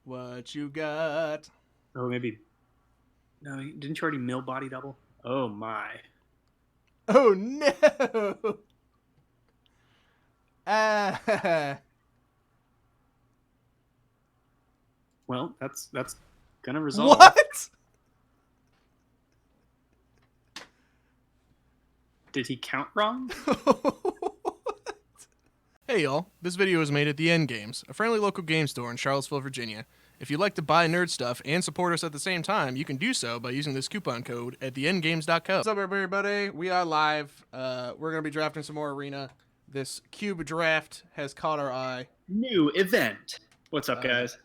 What you got? Oh, maybe. No, didn't you already mill body double? Oh my. Oh no! Ah. Well, that's gonna resolve. What? Did he count wrong? Hey y'all, this video was made at The End Games, a friendly local game store in Charlottesville, Virginia. If you'd like to buy nerd stuff and support us at the same time, you can do so by using this coupon code at theendgames.co. What's up, everybody? We are live. We're going to be drafting some more Arena. This cube draft has caught our eye. New event. What's up, guys?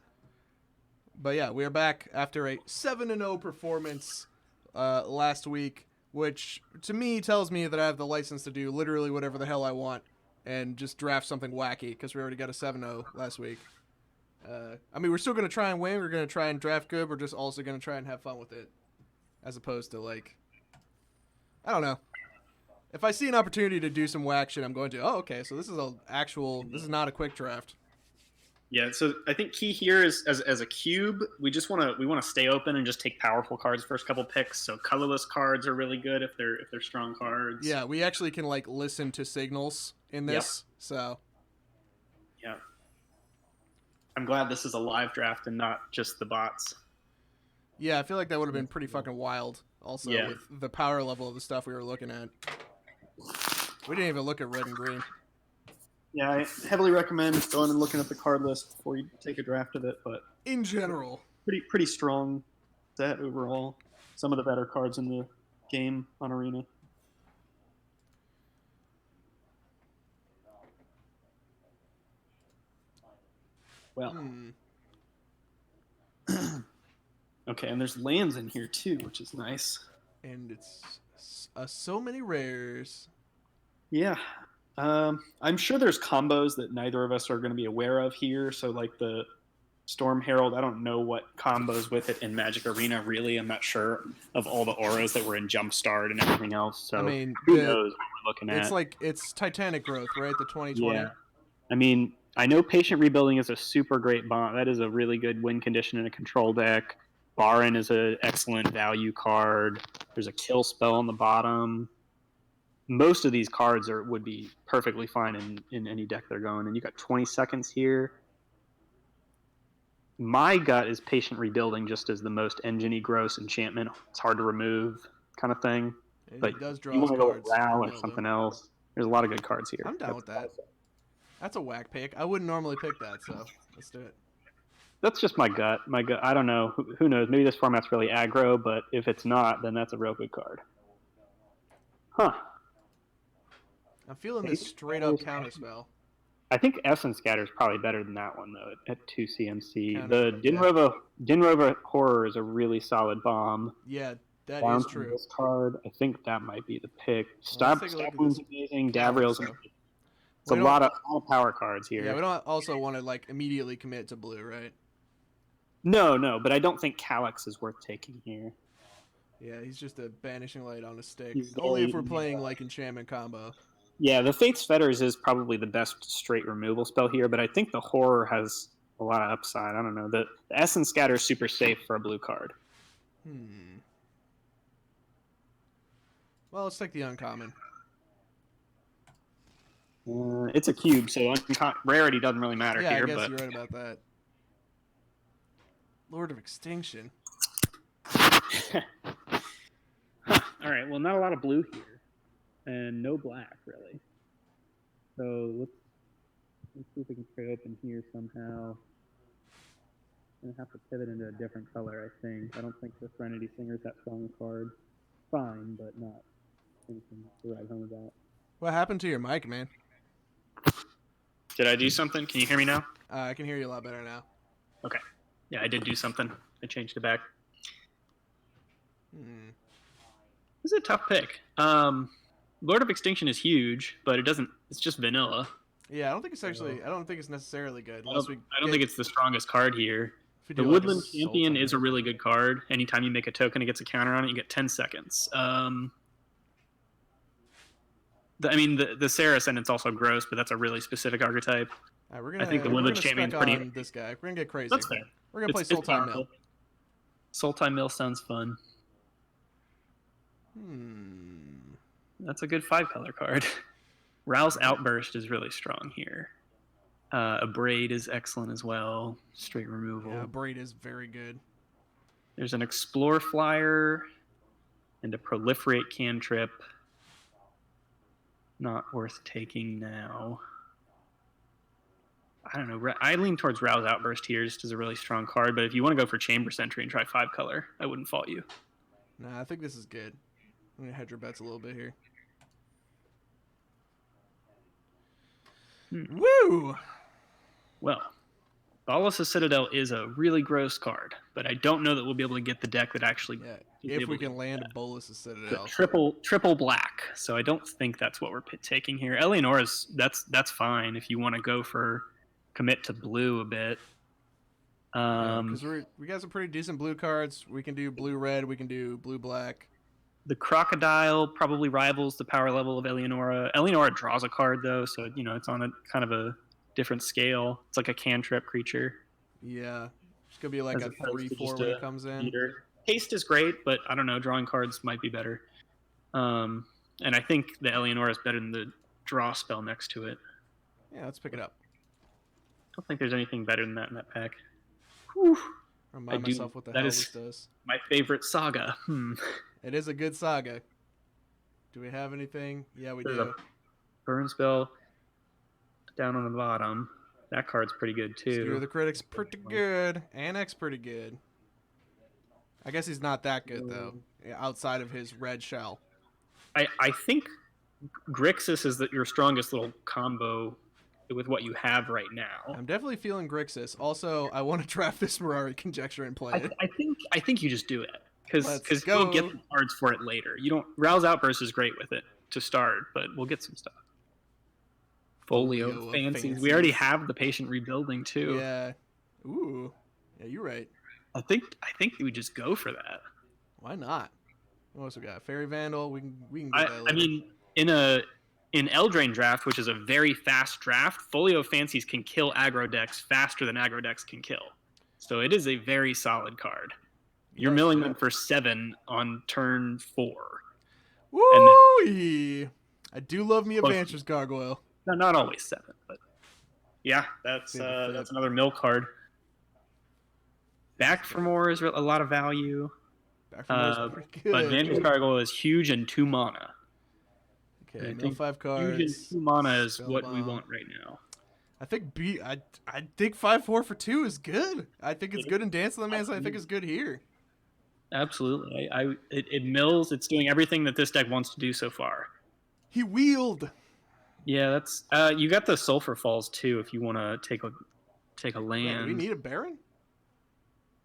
But yeah, we are back after a 7-0 performance last week, which to me tells me that I have the license to do literally whatever the hell I want and just draft something wacky because we already got a 7-0 last week. I mean, we're still going to try and win. We're going to try and draft good. We're just also going to try and have fun with it as opposed to, like, I don't know. If I see an opportunity to do some whack shit, I'm going to, oh, okay, so this is not a quick draft. Yeah, so I think key here is as a cube, we want to stay open and just take powerful cards first couple picks. So colorless cards are really good if they're strong cards. Yeah, we actually can like listen to signals in this. Yep. So yeah. I'm glad this is a live draft and not just the bots. Yeah, I feel like that would have been pretty fucking wild also with the power level of the stuff we were looking at. We didn't even look at red and green. Yeah, I heavily recommend going and looking at the card list before you take a draft of it. But in general, pretty strong set overall. Some of the better cards in the game on Arena. Well, okay, and there's lands in here too, which is nice. And it's so many rares. Yeah. I'm sure there's combos that neither of us are going to be aware of here. So, like the Storm Herald, I don't know what combos with it in Magic Arena, really. I'm not sure of all the auras that were in Jumpstart and everything else. So, I mean, who knows what we're looking at? It's Titanic Growth, right? The 2020. Yeah. I mean, I know Patient Rebuilding is a super great bomb. That is a really good win condition in a control deck. Baron is an excellent value card. There's a kill spell on the bottom. Most of these cards would be perfectly fine in any deck they're going. And you got 20 seconds here. My gut is Patient Rebuilding just as the most engine-y gross enchantment. It's hard to remove kind of thing. And but he does draw you want to go with cards. Ral or something else. There's a lot of good cards here. I'm down with that. That's a whack pick. I wouldn't normally pick that, so let's do it. That's just my gut. I don't know. Who knows? Maybe this format's really aggro, but if it's not, then that's a real good card. Huh. I'm feeling this straight up counter spell. I think Essence Scatter is probably better than that one though at 2 CMC. The Denrova Horror is a really solid bomb. Yeah, that is true. This card, I think that might be the pick. Stop Wound's amazing. Davriel's amazing. It's a lot of power cards here. Yeah, we don't also want to like immediately commit to blue, right? No, but I don't think Calyx is worth taking here. Yeah, he's just a Banishing Light on a stick. Only if we're playing like enchantment combo. Yeah, the Fate's Fetters is probably the best straight removal spell here, but I think the Horror has a lot of upside. I don't know. The Essence Scatter is super safe for a blue card. Well, let's take the uncommon. It's a cube, so rarity doesn't really matter here. Yeah, I guess you're right about that. Lord of Extinction. All right, well, not a lot of blue here. And no black, really. So let's see if we can trade open here somehow. I'm going to have to pivot into a different color, I think. I don't think the Serenity Singer is that strong a card. Fine, but not anything to write home about. What happened to your mic, man? Did I do something? Can you hear me now? I can hear you a lot better now. Okay. Yeah, I did do something. I changed it back. This is a tough pick. Lord of Extinction is huge, but it's just vanilla. Yeah, I don't think it's actually. I don't think it's necessarily good. I don't think it's the strongest card here. The Woodland Champion is a really good card. Anytime you make a token, it gets a counter on it. You get 10 seconds. The Sarah Ascendant's also gross, but that's a really specific archetype. All right, we're I think the gonna Lineage Champion's spec pretty. on this guy. We're gonna get crazy. That's fair. We're gonna play It's Sultan Mill. powerful. Sultan Mill sounds fun. That's a good 5-color card. Rouse Outburst is really strong here. Abrade is excellent as well. Straight removal. Yeah, Braid is very good. There's an Explore Flyer and a Proliferate Cantrip. Not worth taking now. I don't know. I lean towards Rouse Outburst here just as a really strong card, but if you want to go for Chamber Sentry and try 5-color, I wouldn't fault you. Nah, I think this is good. I'm gonna hedge your bets a little bit here. Woo! Well, Bolas' Citadel is a really gross card, but I don't know that we'll be able to get the deck that actually. Yeah, is if able we to can do land that. Bolas' Citadel. Triple black. So I don't think that's what we're taking here. Eleonora's that's fine if you want to go for commit to blue a bit. Because we got some pretty decent blue cards. We can do blue red. We can do blue black. The Crocodile probably rivals the power level of Eleonora. Eleonora draws a card though, so it's on a kind of a different scale. It's like a cantrip creature. Yeah, it's gonna be like As a opposed to 3/4 just when a it comes in. beater. Haste is great, but I don't know. Drawing cards might be better. And I think the Eleonora is better than the draw spell next to it. Yeah, let's pick it up. I don't think there's anything better than that in that pack. Whew. Remind I do- myself what the that hell is- this does. My favorite saga. It is a good saga. Do we have anything? Yeah, we There's do. a burn spell down on the bottom. That card's pretty good Steer too. the Critic's pretty good. Annex pretty good. I guess he's not that good though, outside of his red shell. I think Grixis is your strongest little combo with what you have right now. I'm definitely feeling Grixis. Also, I want to draft this Mirari Conjecture and play it. I think you just do it Let's because go. you'll get the cards for it later. You don't Rouse Outburst is great with it to start, but we'll get some stuff. Folio Folio of fancies. We already Fancies. have the Patient Rebuilding too. Yeah. Ooh. Yeah, you're right. I think we just go for that. Why not? What else we got? Fairy Vandal. We can get that I later. mean, in Eldraine draft, which is a very fast draft, Folio Fancies can kill aggro decks faster than aggro decks can kill. So it is a very solid card. You're Yes, milling yeah. them for 7 on turn 4. Woo! I do love me a Close. Vantress Gargoyle. No, not always 7, but yeah, that's Favorite that's flip. another mill card. Back for more is a lot of value, Back from those pretty good. but Vantage Gargoyle is huge and 2 mana. Okay, I mill think 5 cards. Huge and 2 mana is Spell what we bomb. want right now. I think I think 5/4 for 2 is good. I think it's good in Dance of the Mans. I think it's good here. Absolutely, it mills. It's doing everything that this deck wants to do so far. He wheeled. Yeah, that's you got the Sulfur Falls too. If you want to take a Yeah, do land, we need a Baron?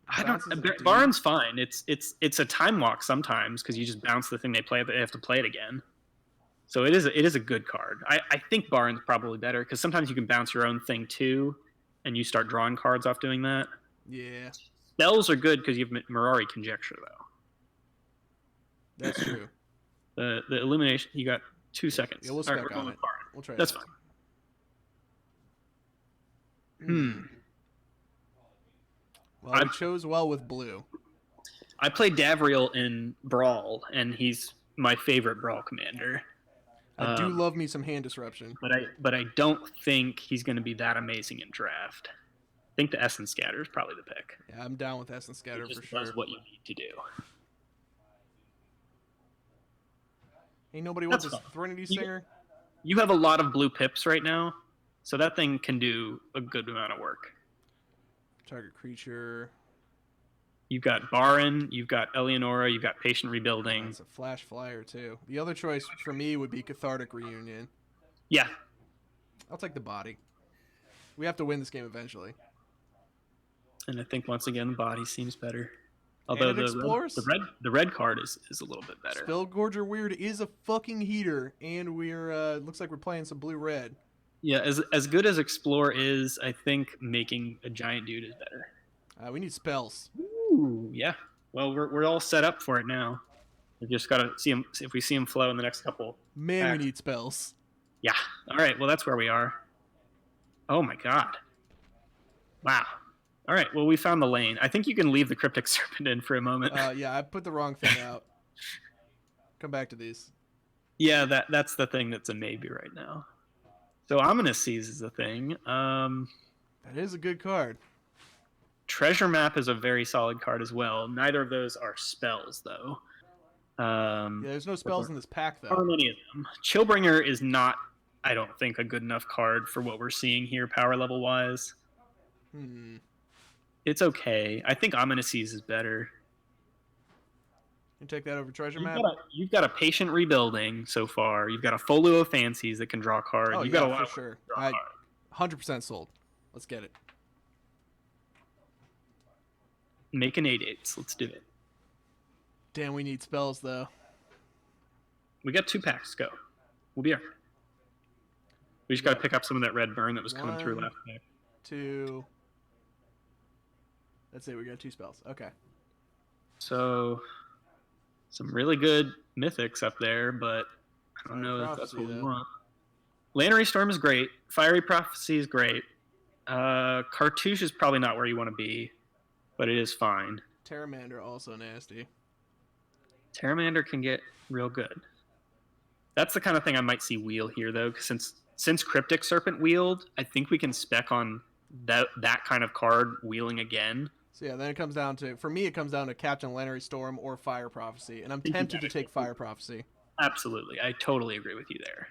I bounces don't. a dude. Baron's fine. It's a time walk sometimes because you just bounce the thing they play, but they have to play it again. So it is a good card. I think Baron's probably better because sometimes you can bounce your own thing too, and you start drawing cards off doing that. Yeah, Spells are good because you have Mirari Conjecture though. that's true. The Illumination. You got 2 seconds. Yeah, we'll All right, spec we're on going it. with Baron. We'll try That's that. fine. Well, I chose well with blue. I played Davriel in Brawl, and he's my favorite Brawl commander. I do love me some hand disruption. But I don't think he's going to be that amazing in draft. I think the Essence Scatter is probably the pick. Yeah, I'm down with Essence Scatter It just for sure. does what you need to do. Ain't nobody wants That's this fine. Threnody You- Singer. You have a lot of blue pips right now, so that thing can do a good amount of work. Target creature. You've got Baron, you've got Eleonora, you've got Patient Rebuilding. It's a flash flyer too. The other choice for me would be Cathartic Reunion. Yeah, I'll take the body. We have to win this game eventually. and I think once again the body seems better. And Although it explores. the red card is a little bit better. Spellgorger Weird is a fucking heater, and we're looks like we're playing some blue red. Yeah, as good as Explore is, I think making a giant dude is better. We need spells. Ooh, yeah. Well, we're all set up for it now. We just gotta see him. If we see him flow in the next couple. Man, Back. we need spells. Yeah. All right. Well, that's where we are. Oh my god. Wow. All right. Well, we found the lane. I think you can leave the Cryptic Serpent in for a moment. Yeah, I put the wrong thing out. Come back to these. Yeah, that's the thing that's a maybe right now. So Ominous Seas is the thing. That is a good card. Treasure Map is a very solid card as well. Neither of those are spells, though. Yeah, there's no spells in this pack, though. Or many of them. Chillbringer is not, I don't think, a good enough card for what we're seeing here, power level wise. It's okay. I think Ominous Seas is better. You take that over Treasure Map? You've got a Patient Rebuilding so far. You've got a Folio of Fancies that can draw a card. Oh, You've yeah, got a lot for sure. to draw a card. 100% sold. Let's get it. Make an 8/8. Let's do it. Damn, we need spells, though. We got 2 packs. Go. We'll be here. We just got to pick up some of that red burn that was coming through last pack. 2. That's it. We got 2 spells. Okay. So, some really good mythics up there, but I don't know if that's what we want. Lannery Storm is great. Fiery Prophecy is great. Cartouche is probably not where you want to be, but it is fine. Terramander also nasty. Terramander can get real good. That's the kind of thing I might see wheel here, though, because since Cryptic Serpent wheeled, I think we can spec on that kind of card wheeling again. So yeah, then it comes down to, for me, it comes down to Captain Lannery Storm or Fire Prophecy, and I'm tempted to take Fire Prophecy. Absolutely, I totally agree with you there.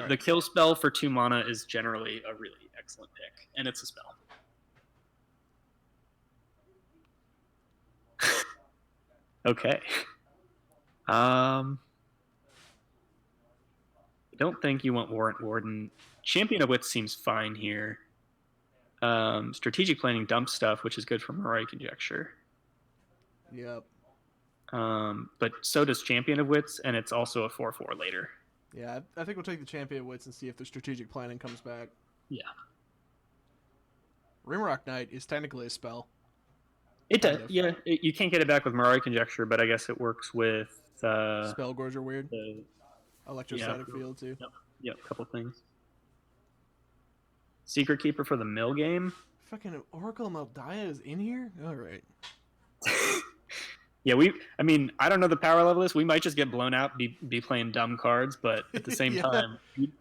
The kill spell for 2 mana is generally a really excellent pick, and it's a spell. Okay. I don't think you want Warrant Warden. Champion of Wits seems fine here. Strategic Planning dumps stuff, which is good for Moroi Conjecture. Yep. But so does Champion of Wits, and it's also a 4/4 later. Yeah, I think we'll take the Champion of Wits and see if the Strategic Planning comes back. Yeah. Rimrock Knight is technically a spell. It does, yeah. You can't get it back with Moroi Conjecture, but I guess it works with... Spell Gorge are weird. Electrostatic Field, too. Yep, a couple things. Secret Keeper for the mill game. Fucking Oracle Meldiah is in here? Alright. Yeah, I don't know the power level of this. We might just get blown out, be playing dumb cards, but at the same time,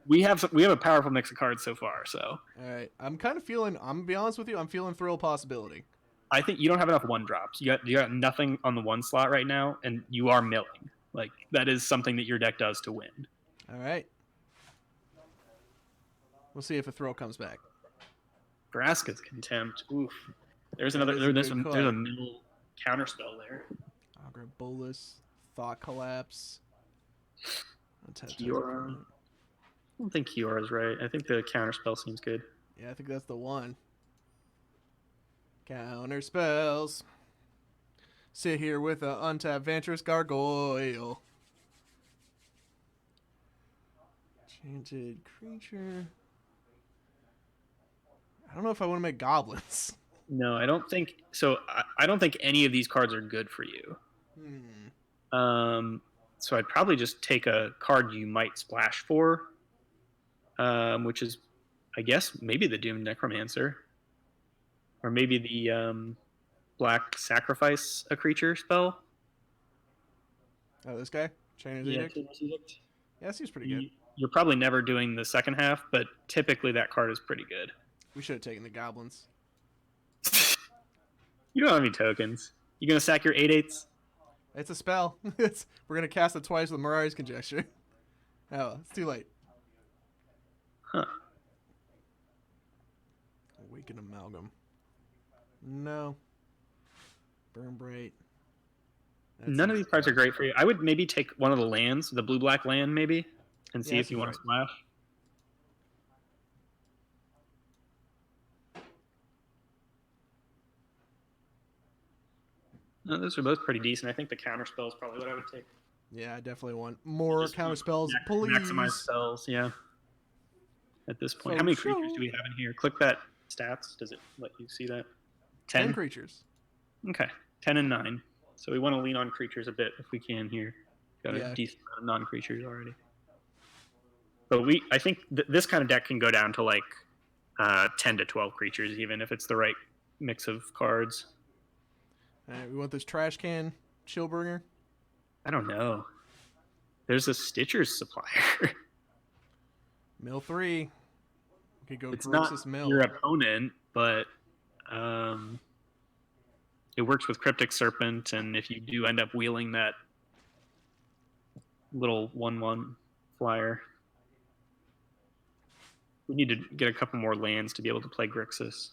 we have a powerful mix of cards so far, so. Alright. I'm kind of feeling, I'm gonna be honest with you, I'm feeling Thrill Possibility. I think you don't have enough 1-drops. You got nothing on the 1 slot right now, and you are milling. Like, that is something that your deck does to win. Alright. We'll see if a throw comes back. Vraska's Contempt. Oof. There's a mill counterspell there. Augur Bolus, Thought Collapse. Kiora. I don't think Kiora's right. I think the counterspell seems good. Yeah, I think that's the one. Counter spells. Sit here with a untapped Venturous Gargoyle. Enchanted creature. I don't know if I want to make goblins. No, I don't think so. I don't think any of these cards are good for you. So I'd probably just take a card you might splash for, which is, I guess, maybe the Doomed Necromancer, or maybe the Black Sacrifice a creature spell. Oh, this guy? Chainer's Edict? Yeah, that seems pretty good. You're probably never doing the second half, but typically that card is pretty good. We should have taken the goblins. You don't have any tokens. You gonna sack your 8/8s? It's a spell. We're gonna cast it twice with Morai's Conjecture. Oh, it's too late. Huh. Awaken Amalgam. No. Burn Bright. None of these cards are great for you. I would maybe take one of the lands, the blue-black land maybe, and see if you want to splash. No, those are both pretty decent. I think the counterspell is probably what I would take. Yeah, I definitely want more counterspells. Please. Maximize spells, yeah. At this point. How many creatures do we have in here? Click that stats. Does it let you see that? 10 creatures. Okay. 10 and 9. So we want to lean on creatures a bit if we can here. Got a decent amount of non-creatures already. But I think this kind of deck can go down to like 10 to 12 creatures, even if it's the right mix of cards. All right, we want this trash can Chillbringer. I don't know. There's a Stitcher's supplier. Mill 3. We could go It's Grixis not Mill. your opponent, but it works with Cryptic Serpent, and if you do end up wheeling that little 1/1 flyer, we need to get a couple more lands to be able to play Grixis.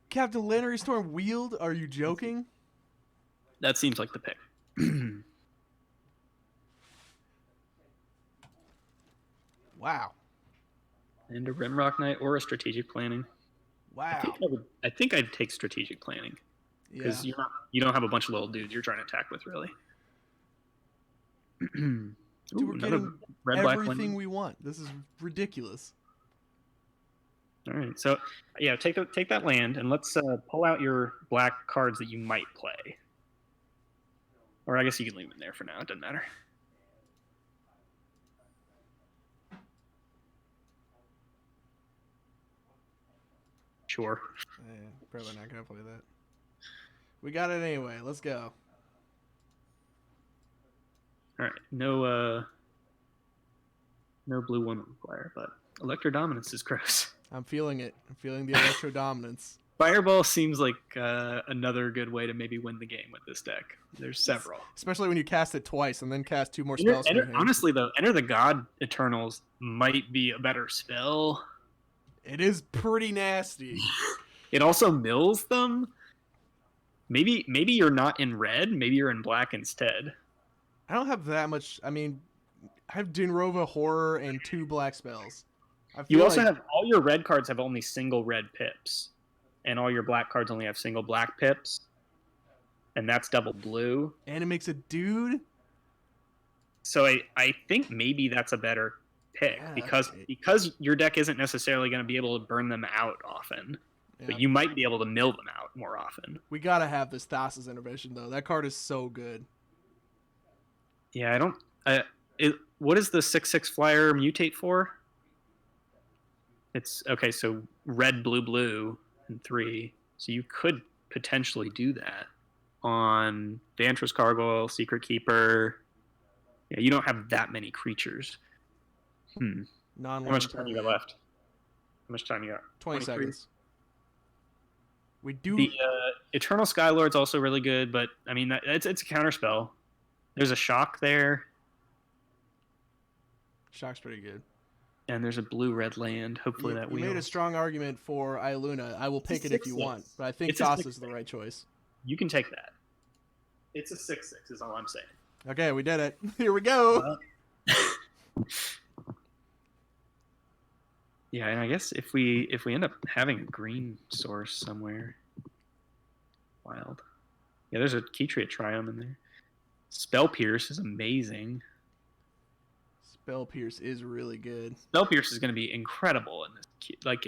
Captain Lannery Storm wheeled? Are you joking? That seems like the pick. Wow. And a Rimrock Knight or a Strategic Planning. Wow. I think I'd take Strategic Planning because Yeah. you don't have a bunch of little dudes you're trying to attack with, really. Dude, we're getting everything we want. This is ridiculous. All right, so yeah, take that land and let's pull out your black cards that you might play. Or I guess you can leave them there for now. It doesn't matter. Sure. Probably not gonna play that. We got it anyway. Let's go. All right, no blue 1 flyer, but Electro Dominance is gross. I'm feeling it. I'm feeling the Electro Dominance. Fireball seems like another good way to maybe win the game with this deck. There's several. Especially when you cast it twice and then cast 2 more spells. Honestly, though, Enter the God Eternals might be a better spell. It is pretty nasty. It also mills them. Maybe you're not in red. Maybe you're in black instead. I don't have that much. I mean, I have Dinrova Horror and 2 black spells. You also have all your red cards have only single red pips, and all your black cards only have single black pips, and that's double blue. And it makes a dude. So I think maybe that's a better pick because your deck isn't necessarily going to be able to burn them out often, but you might be able to mill them out more often. We gotta have this Thassa's Intervention though. That card is so good. Yeah, I don't. What is the 6/6 flyer mutate for? It's okay. So red, blue, blue, and 3. So you could potentially do that on Vantress Gargoyle, Secret Keeper. Yeah, you don't have that many creatures. How much time you got left? How much time you got? 20 seconds. We do. The Eternal Skylord's also really good, but I mean it's a counterspell. There's a shock there. Shock's pretty good. And there's a blue-red land. Hopefully that wheels. You made a strong argument for Iluna. I will pick it if you want, but I think Thassa's the right choice. You can take that. It's a 6/6 is all I'm saying. Okay, we did it. Here we go. Yeah, and I guess if we end up having a green source somewhere, wild. Yeah, there's a Keytria Triumph in there. Spell Pierce is amazing. Spell Pierce is really good. Spell Pierce is going to be incredible in this. Like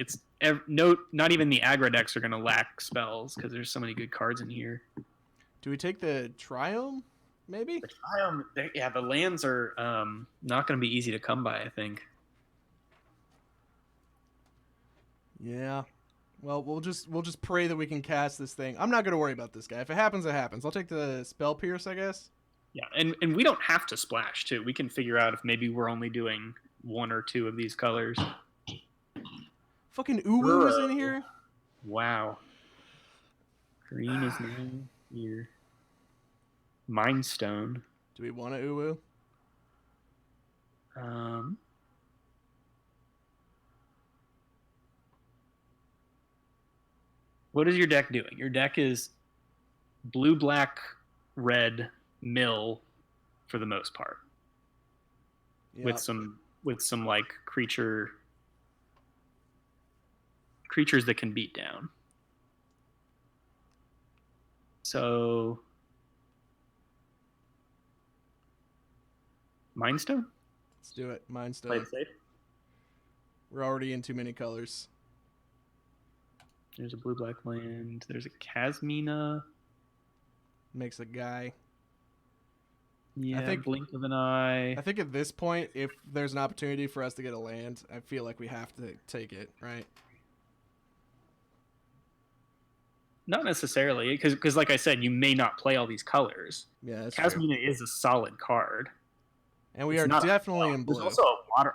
not even the aggro decks are going to lack spells because there's so many good cards in here. Do we take the Triumph? Maybe. The Triumph, yeah, the lands are not going to be easy to come by. I think. Yeah. Well, we'll just pray that we can cast this thing. I'm not going to worry about this guy. If it happens, it happens. I'll take the Spell Pierce, I guess. Yeah, and we don't have to splash, too. We can figure out if maybe we're only doing 1 or 2 of these colors. Fucking Uwu is in here? Wow. Green is now here. Mind Stone. Do we want a Uwu? What is your deck doing? Your deck is blue, black, red, mill for the most part. Yep. With some like creatures that can beat down. So Mind Stone? Let's do it. Mind Stone. Play it safe. We're already in too many colors. There's a blue-black land. There's a Kasmina. Makes a guy. Yeah, think- blink of an eye. I think at this point, if there's an opportunity for us to get a land, I feel like we have to take it, right? Not necessarily, because like I said, you may not play all these colors. Yeah, that's true. Casmina is a solid card. And we It's are not a- definitely in There's blue. also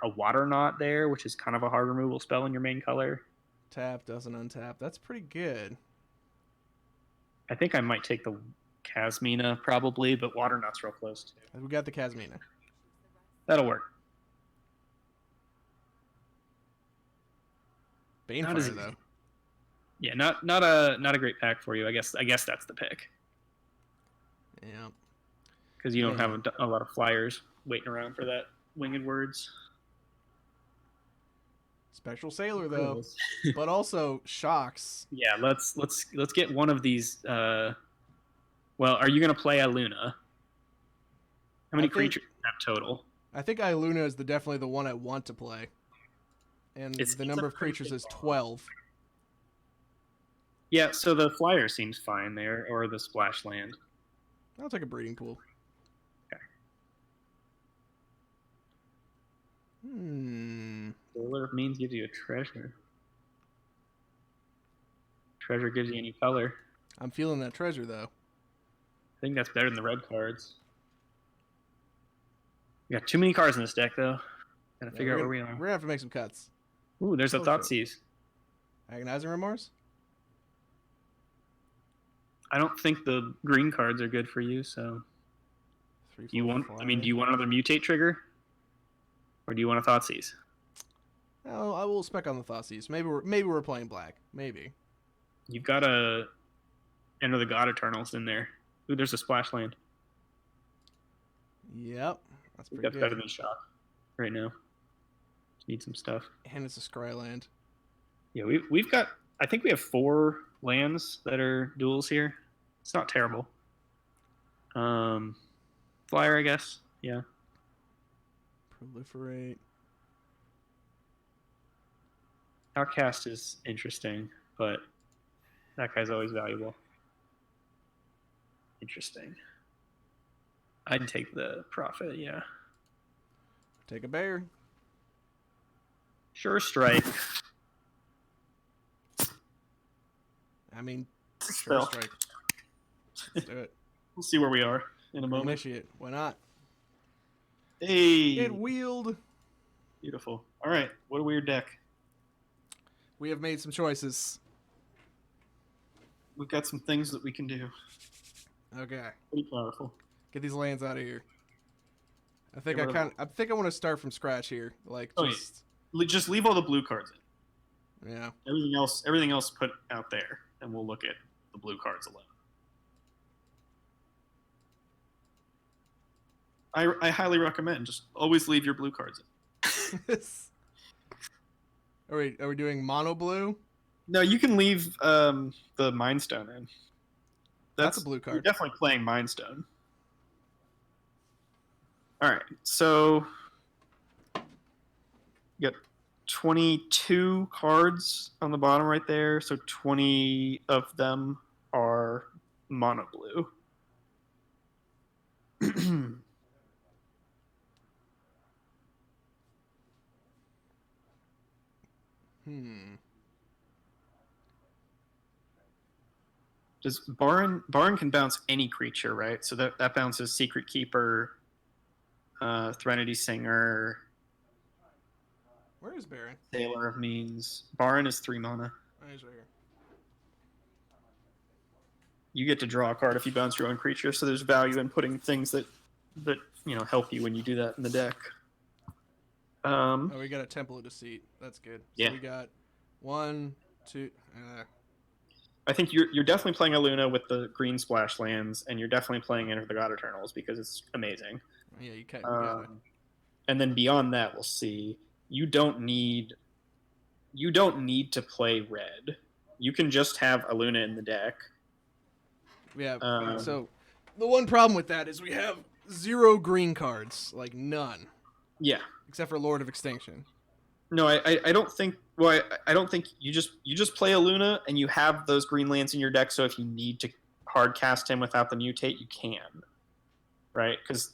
a water knot there, which is kind of a hard removal spell in your main color. Tap doesn't untap. That's pretty good. I think I might take the Casmina probably, but water knot's real close too. We got the Casmina. That'll work. Not as- Banefire, though. Yeah, not a great pack for you. I guess that's the pick Yeah. because you don't Yeah. have a lot of flyers waiting around for that winged words. Spectral Sailor, though. But also shocks. Yeah, let's get one of these. Well, are you gonna play a Luna? How many I think- creatures do you have total? I think Iluna is definitely the one I want to play. And It's the a number of pretty creatures big is ball. 12. Yeah, so the flyer seems fine there, or the splash land. I'll take a breeding pool. Okay. Sailor of Means gives you a treasure. Treasure gives you any color. I'm feeling that treasure, though. I think that's better than the red cards. We got too many cards in this deck, though. Gotta figure out where we We're are. going to have to make some cuts. Ooh, there's a Oh, Thoughtseize. Agonizing Remorse? I don't think the green cards are good for you, so 3, do you 4, want? fly. I mean, do you want another mutate trigger, or do you want a Thoughtseize? Oh, I will spec on the Thoughtseize. Maybe we're playing black. Maybe. You've got a Enter the God Eternals in there. Ooh, there's a splash land. Yep. That's pretty That's better good. than Shock right now. Need some stuff. And it's a Scryland. Yeah, we've got. I think we have 4 lands that are duels here. It's not terrible. Flyer, I guess. Yeah. Proliferate. Outcast is interesting, but that guy's always valuable. Interesting. I'd take the Prophet, yeah. Take a bear. Sure Strike. I mean, sure Spell. strike. Let's do it. We'll see where we are in a moment. Initiate. Why not? Hey! It wheeled. Beautiful. All right, what a weird deck. We have made some choices. We've got some things that we can do. Okay. Pretty powerful. Get these lands out of here. I think Get rid of I think I want to start from scratch here. Like Oh, yeah. just Just leave all the blue cards in. yeah. Everything else put out there, and we'll look at the blue cards alone. I highly recommend just always leave your blue cards in. Are we doing mono blue? No, you can leave the Mind Stone in. That's a blue You're card. definitely playing Mind Stone. All right, so you got 22 cards on the bottom right there. So 20 of them are mono blue. Does Baron can bounce any creature, right? So that bounces Secret Keeper, Threnody Singer, Where is Baron? Sailor of Means. Baron is 3 mana. Oh, he's right here. You get to draw a card if you bounce your own creature, so there's value in putting things that help you when you do that in the deck. Oh, we got a Temple of Deceit. That's good. So Yeah. we got 1, 2. I think you're definitely playing a Luna with the green splash lands, and you're definitely playing Enter the God Eternals because it's amazing. Yeah, you got it. And then beyond that, we'll see. You don't need to play red. You can just have a Luna in the deck. Yeah. Um, So the one problem with that is we have 0 green cards, like none, Yeah. except for Lord of Extinction. No, I don't think. Well, I don't think you just play a Luna and you have those green lands in your deck. So if you need to hard cast him without the mutate, you can, right? Because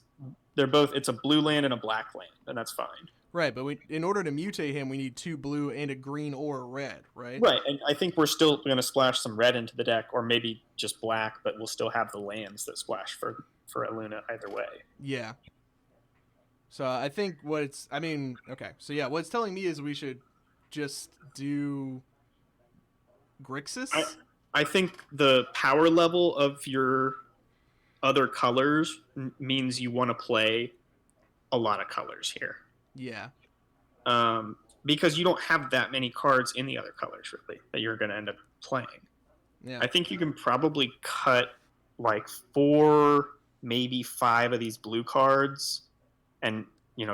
they're both. It's a blue land and a black land, and that's fine. Right, but in order to mutate him, we need 2 blue and a green or a red, right? Right, and I think we're still going to splash some red into the deck, or maybe just black, but we'll still have the lands that splash for Aluna either way. Yeah. So I think okay. So yeah, what it's telling me is we should just do Grixis. I think the power level of your other colors means you want to play a lot of colors here. Yeah. Because you don't have that many cards in the other colors, really, that you're going to end up playing. Yeah. I think you can probably cut like 4, maybe 5 of these blue cards and,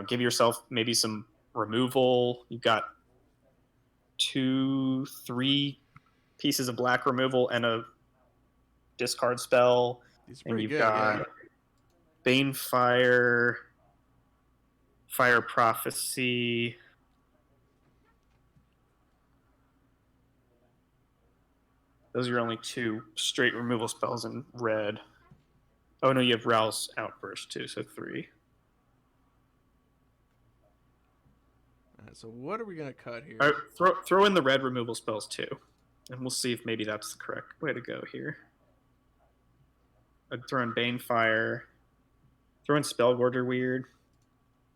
give yourself maybe some removal. You've got 2, 3 pieces of black removal and a discard spell. He's And pretty you've good, got Banefire, Fire Prophecy. Those are your only 2 straight removal spells in red. Oh no, you have Ral's Outburst too, so 3. All right, so what are we gonna cut here? All right, throw in the red removal spells too, and we'll see if maybe that's the correct way to go here. I'd throw in Banefire, throw in Spellgorger Weird,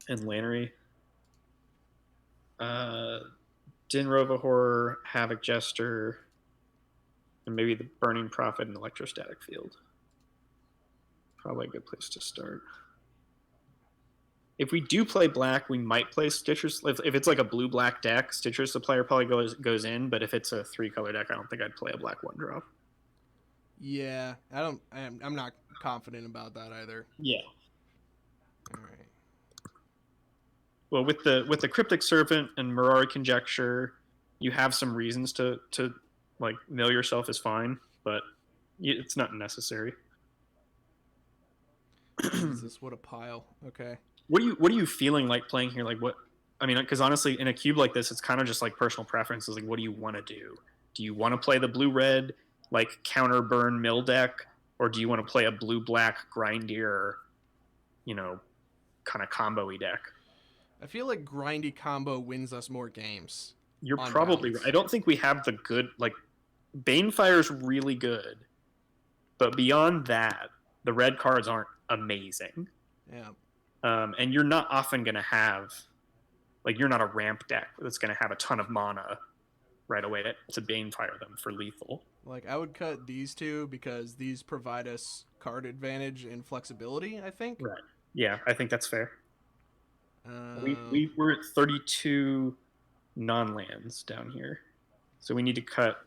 and Lannery. Dinrova Horror, Havoc Jester, and maybe the Burning Prophet and Electrostatic Field. Probably a good place to start. If we do play black, we might play Stitcher's. If it's like a blue-black deck, Stitcher's Supplier probably goes in. But if it's a 3-color deck, I don't think I'd play a black 1-drop. Yeah, I'm not confident about that either. Yeah. All right. Well, with the Cryptic Servant and Mirari Conjecture, you have some reasons to like mill yourself is fine, but it's not necessary. Jesus, what a pile. Okay. What are you feeling like playing here? Like what? I mean, because honestly, in a cube like this, it's kind of just like personal preferences. Like, what do you want to do? Do you want to play the blue-red like counter burn mill deck, or do you want to play a blue-black grindier, kind of combo-y deck? I feel like grindy combo wins us more games. You're probably right. I don't think we have the good Banefire's really good, but beyond that, the red cards aren't amazing. Yeah. And you're not often going to have, you're not a ramp deck that's going to have a ton of mana right away to Banefire them for lethal. I would cut these 2 because these provide us card advantage and flexibility, I think. Right. Yeah, I think that's fair. We're at 32 non-lands down here. So we need to cut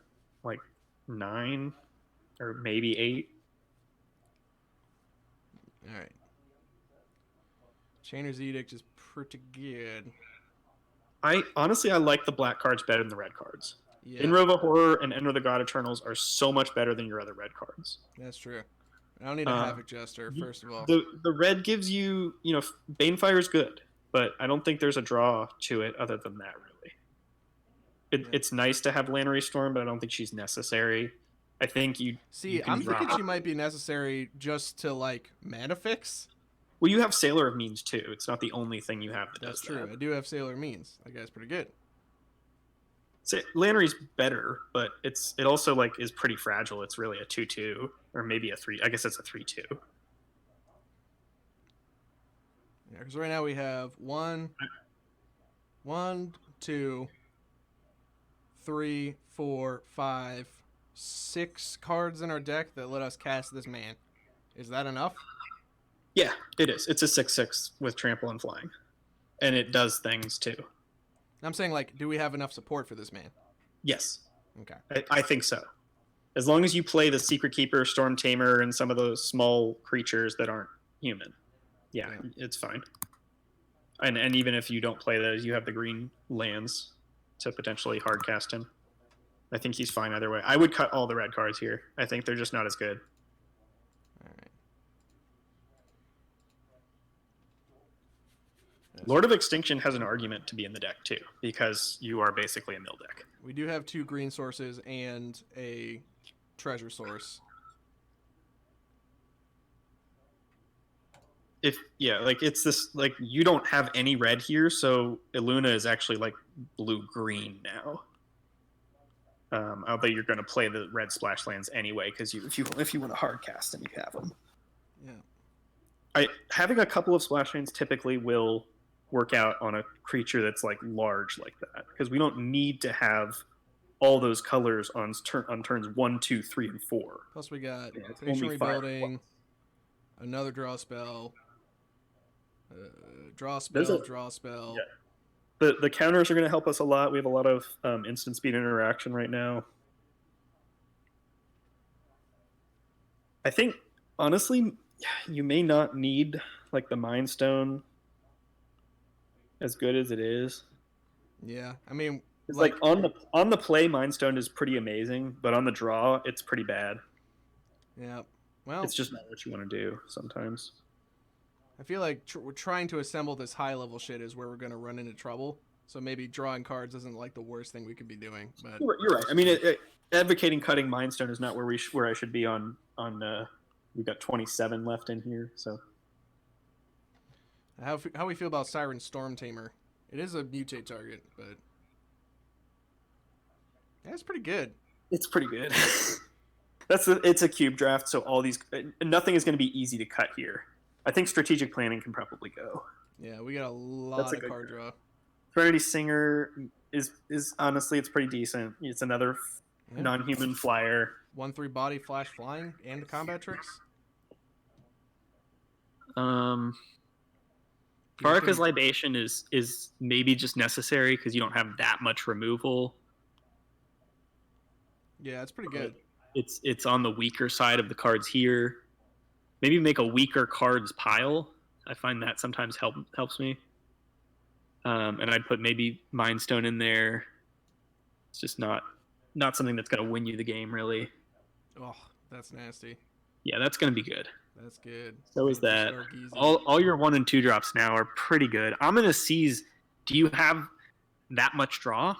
9 or maybe 8. All right. Chainer's Edict is pretty good. I like the black cards better than the red cards. Yeah. Dinrova Horror and Enter the God Eternals are so much better than your other red cards. That's true. I don't need a Havoc Jester, first of all. The red gives you, Banefire is good, but I don't think there's a draw to it other than that, really. It's nice to have Lannery Storm, but I don't think she's necessary. I think you I'm thinking she might be necessary just to, mana fix. Well, you have Sailor of Means, too. It's not the only thing you have that That's does true. that. I do have Sailor Means. That guy's pretty good. Lannery's better, but it also is pretty fragile. It's really a 2/2 or maybe a 3. I guess it's a 3/2. Yeah, because right now we have 1, 2, 3, 4, 5, 6 cards in our deck that let us cast this man. Is that enough? Yeah, it is. It's a 6/6 with trample and flying, and it does things too. I'm saying, do we have enough support for this man? Yes. Okay. I think so. As long as you play the Secret Keeper, Storm Tamer, and some of those small creatures that aren't human, yeah. It's fine. And even if you don't play those, you have the green lands to potentially hardcast him. I think he's fine either way. I would cut all the red cards here. I think they're just not as good. All right. Lord of Extinction has an argument to be in the deck too, because you are basically a mill deck. We do have 2 green sources and a treasure source. like it's this like you don't have any red here, so Illuna is actually like blue-green now. Although you're going to play the red splash lands anyway, because if you want to hard cast them, you have them. Yeah. Having a couple of splash lands typically will work out on a creature that's like large like that, because we don't need to have all those colors on turns 1, 2, 3, and 4. Plus we got it's Patient only 5 Rebuilding, another draw spell, draw spell. Yeah. The counters are going to help us a lot. We have a lot of instant speed interaction right now. I think, honestly, you may not need like the Mind Stone as good as it is. Yeah, I mean, it's like on the play, Mind Stone is pretty amazing, but on the draw, it's pretty bad. Yeah, well, it's just not what you want to do sometimes. I feel like we're trying to assemble this high level shit is where we're going to run into trouble. So maybe drawing cards isn't like the worst thing we could be doing. But you're right. I mean, advocating cutting Mind Stone is not where I should be on. We've got 27 left in here, so. How we feel about Siren Storm Tamer? It is a mutate target, but yeah, it's pretty good. It's pretty good. It's a cube draft, so nothing is going to be easy to cut here. I think strategic planning can probably go. Yeah, we got a lot of card draw. Serenity Singer is honestly, it's pretty decent. It's another non-human flyer. 1/3 body, flash, flying, and the combat tricks. Varka's Libation is maybe just necessary because you don't have that much removal. Yeah, it's pretty good. It's on the weaker side of the cards here. Maybe make a weaker cards pile. I find that sometimes helps me. And I'd put maybe Mind Stone in there. It's just not something that's going to win you the game, really. Oh, that's nasty. Yeah, that's going to be good. That's good. So is that. All your 1 and 2 drops now are pretty good. I'm going to seize. Do you have that much draw?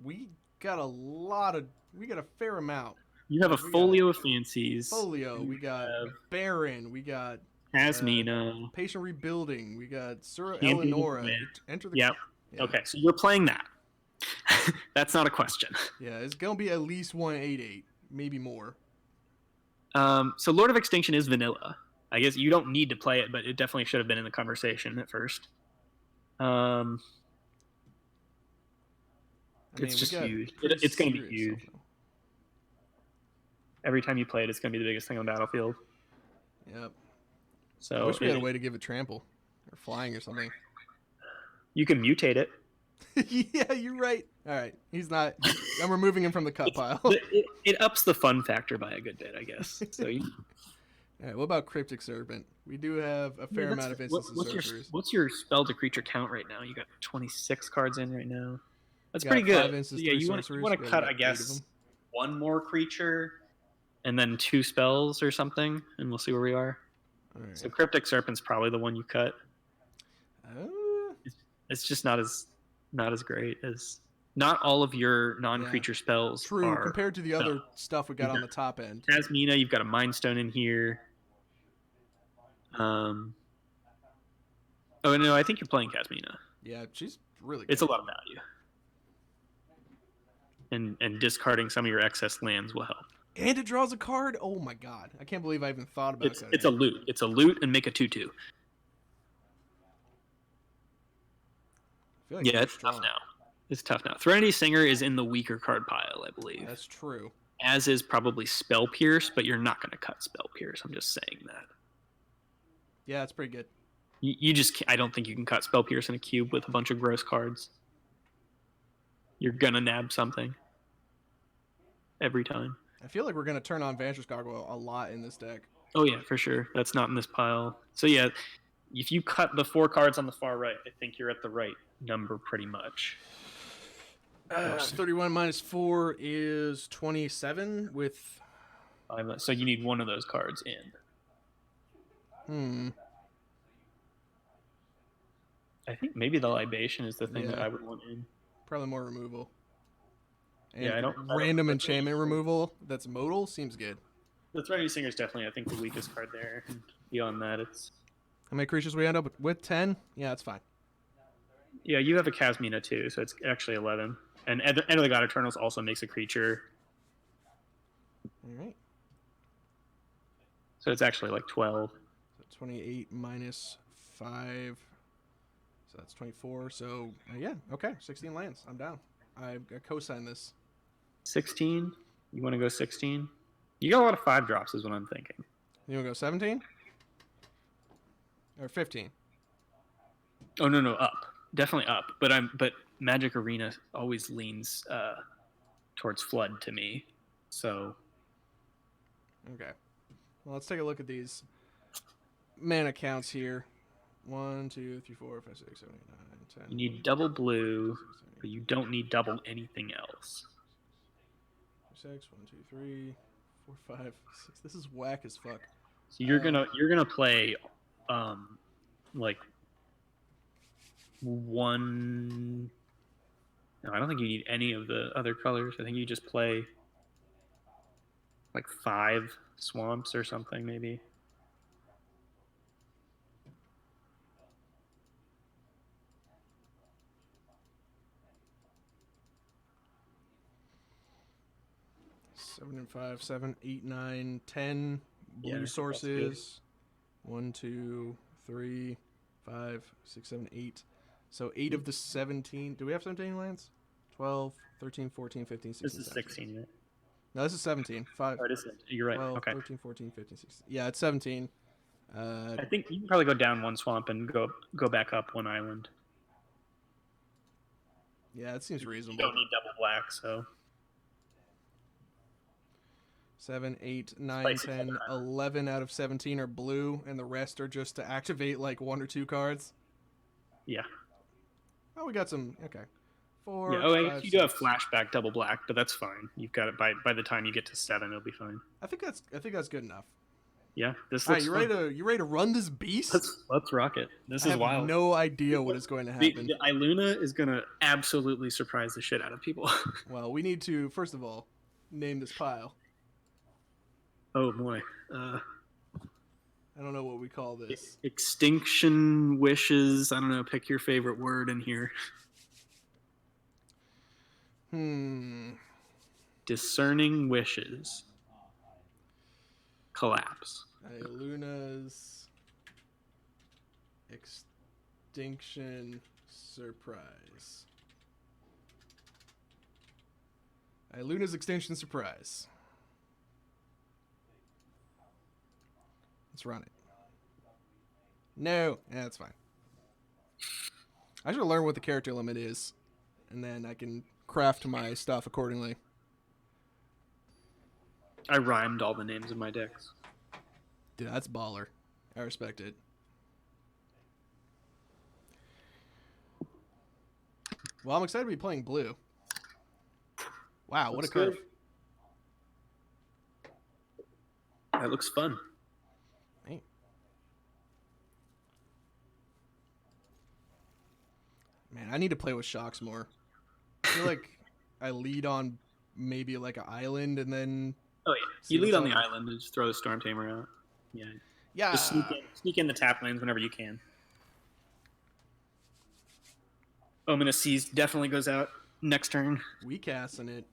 We got a fair amount. You have a folio of fancies. Folio. We got Baron. We got Asmina. Patient Rebuilding. We got Sura Eleonora. Enter the. Yep. Yeah. Okay, so you're playing that. That's not a question. Yeah, it's gonna be at least 188, maybe more. So Lord of Extinction is vanilla. I guess you don't need to play it, but it definitely should have been in the conversation at first. It's just huge. It's going to be huge. Every time you play it, it's going to be the biggest thing on the battlefield. Yep. So I wish we had a way to give it trample or flying or something. You can mutate it. Yeah, you're right. All right, he's not. I'm removing him from the cut pile. It ups the fun factor by a good bit, I guess. So. All right. What about Cryptic Serpent? We do have a fair amount of instances. What's your spell to creature count right now? You got 26 cards in right now. That's pretty good. Yeah, you want to cut, I guess, 1 more creature, and then 2 spells or something, and we'll see where we are. All right. So Cryptic Serpent's probably the one you cut. It's just not as great as. Not all of your non-creature spells. True, compared to the other stuff we got on the top end. Asmina, you've got a Mind Stone in here. Oh no, I think you're playing Casmina. Yeah, she's really good. It's a lot of value. And discarding some of your excess lands will help. And it draws a card? Oh my god. I can't believe I even thought about that. It's a loot. It's a loot and make a 2/2. Like yeah, it's tough now. It's tough now. Threnody Singer is in the weaker card pile, I believe. That's true. As is probably Spell Pierce, but you're not going to cut Spell Pierce. I'm just saying that. Yeah, it's pretty good. You just, I don't think you can cut Spell Pierce in a cube with a bunch of gross cards. You're going to nab something. Every time. I feel like we're going to turn on Vantress Gargoyle a lot in this deck. Oh yeah, for sure. That's not in this pile. So yeah, if you cut the 4 cards on the far right, I think you're at the right number pretty much. 31 minus 4 is 27 with... So you need 1 of those cards in. I think maybe the Libation is the thing that I would want in. Probably more removal. And yeah, I don't... Random enchantment removal that's modal seems good. The Threnody Singer is definitely, I think, the weakest card there. And beyond that, it's... How many creatures we end up with? 10? Yeah, that's fine. Yeah, you have a Casmina too, so it's actually 11. And End of the God Eternals also makes a creature, All right. so it's actually like 12. So 28 minus 5. So that's 24. So, yeah, okay. 16 lands. I'm down. I co-sign this. 16? You want to go 16? You got a lot of 5 drops, is what I'm thinking. You want to go 17? Or 15? Oh no, up, definitely up. But Magic Arena always leans towards flood to me, so Okay. Well, let's take a look at these mana counts here. 1, 2, 3, 4, 5, 6, 7, 8, 9, 10. you need double blue, but you don't need double anything else. 6, 1, 2, 3, 4, 5, 6. This is whack as fuck. So you're gonna play like one. No, I don't think you need any of the other colors. I think you just play like 5 swamps or something, maybe. Seven and 5, 7, 8, 9, 10 blue Yeah, sources. 1, 2, 3, 5, 6, 7, 8. So 8 of the 17. Do we have 17 lands? 12, 13, 14, 15, 16. This is 17. 16, right? No, this is 17. 5. Oh, it is. You're right. 12, Okay. 13, 14, 15, 16. Yeah, it's 17. I think you can probably go down 1 swamp and go back up 1 island. Yeah, it seems You reasonable. don't need double black, so 7, 8, 9, Spicy 10, color. 11 out of 17 are blue, and the rest are just to activate like 1 or 2 cards. yeah. Oh, we got some. Okay. 4. Yeah. Oh, I 5, guess you do have 6. flashback double black, but that's fine. You've got it by the time you get to 7, it'll be fine. I think that's good enough. Yeah. This All right, looks you ready to run this beast? Let's rock it. This I is have wild. no idea what is going to happen. The Iluna is gonna absolutely surprise the shit out of people. Well, we need to first of all name this pile. Oh boy. I don't know what we call this. Extinction wishes. I don't know. Pick your favorite word in here. Discerning wishes. Collapse. Luna's extinction surprise. Luna's extinction surprise. Let's run it. No, that's fine. I should learn what the character limit is, and then I can craft my stuff accordingly. I rhymed all the names of my decks. Dude, that's baller. I respect it. Well, I'm excited to be playing blue. Wow, what a curve. Good. That looks fun. Hey. Man, I need to play with shocks more. I feel like I lead on maybe like an island and then... Oh, yeah. You lead on the island and just throw the Storm Tamer out. Yeah. Yeah. Just sneak in the tap lanes whenever you can. Ominous Seas definitely goes out next turn. We casting it.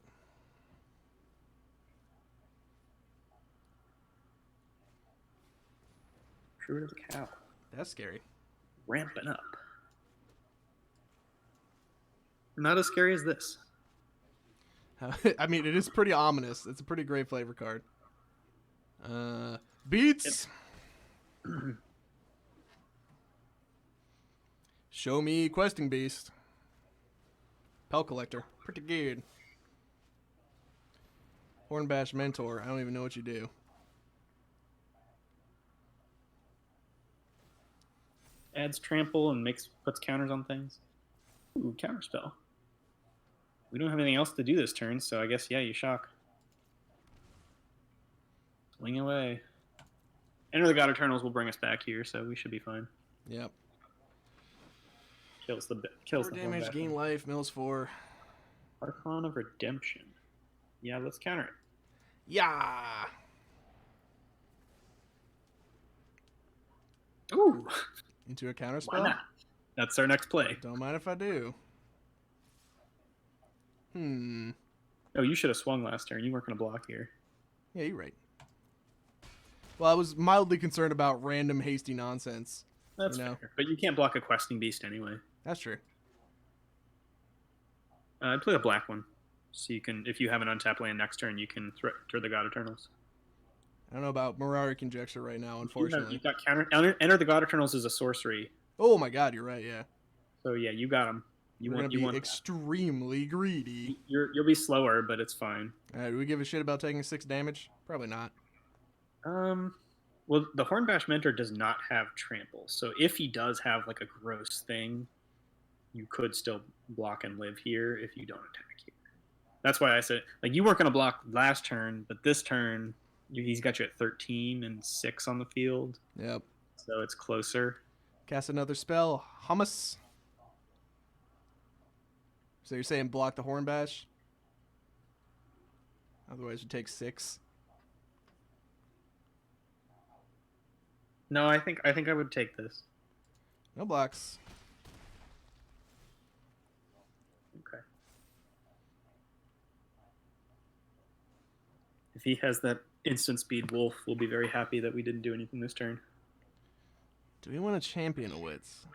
Fruit of the Cow. That's scary. Ramping up. Not as scary as this. I mean, it is pretty ominous. It's a pretty great flavor card. Beats. Yep. Show me Questing Beast. Pell Collector. Pretty good. Hornbash Mentor. I don't even know what you do. Adds trample and puts counters on things. Ooh, counterspell. We don't have anything else to do this turn, so I guess, yeah, you shock. Swing away. Enter the God Eternals will bring us back here, so we should be fine. Yep. Kills 4 damage, gain life, mills 4. Archon of Redemption. Yeah, let's counter it. Yeah. Ooh, Into a counter why spell? not? That's our next play. Don't mind if I do. Oh, you should have swung last turn. You weren't going to block here. Yeah, you're right. Well, I was mildly concerned about random hasty nonsense. That's you know? fair. But you can't block a questing beast anyway. That's true. I'd play a black one. So you can, if you have an untapped land next turn, you can throw the God Eternals. I don't know about Mirari Conjecture right now, unfortunately. You've got counter. Enter the God Eternals as a sorcery. Oh my god, you're right, yeah. So yeah, you got them. We're going to be extremely greedy. You'll be slower, but it's fine. Alright, do we give a shit about taking 6 damage? Probably not. Well, the Hornbash Mentor does not have trample, so if he does have like a gross thing, you could still block and live here if you don't attack here. That's why I said, like, you weren't going to block last turn, but this turn, he's got you at 13 and 6 on the field. Yep. So it's closer. Cast another spell. Hummus. So you're saying block the Hornbash? Otherwise you take 6. No, I think I would take this. No blocks. Okay. If he has that instant speed wolf, we'll be very happy that we didn't do anything this turn. Do we want to champion a Wits?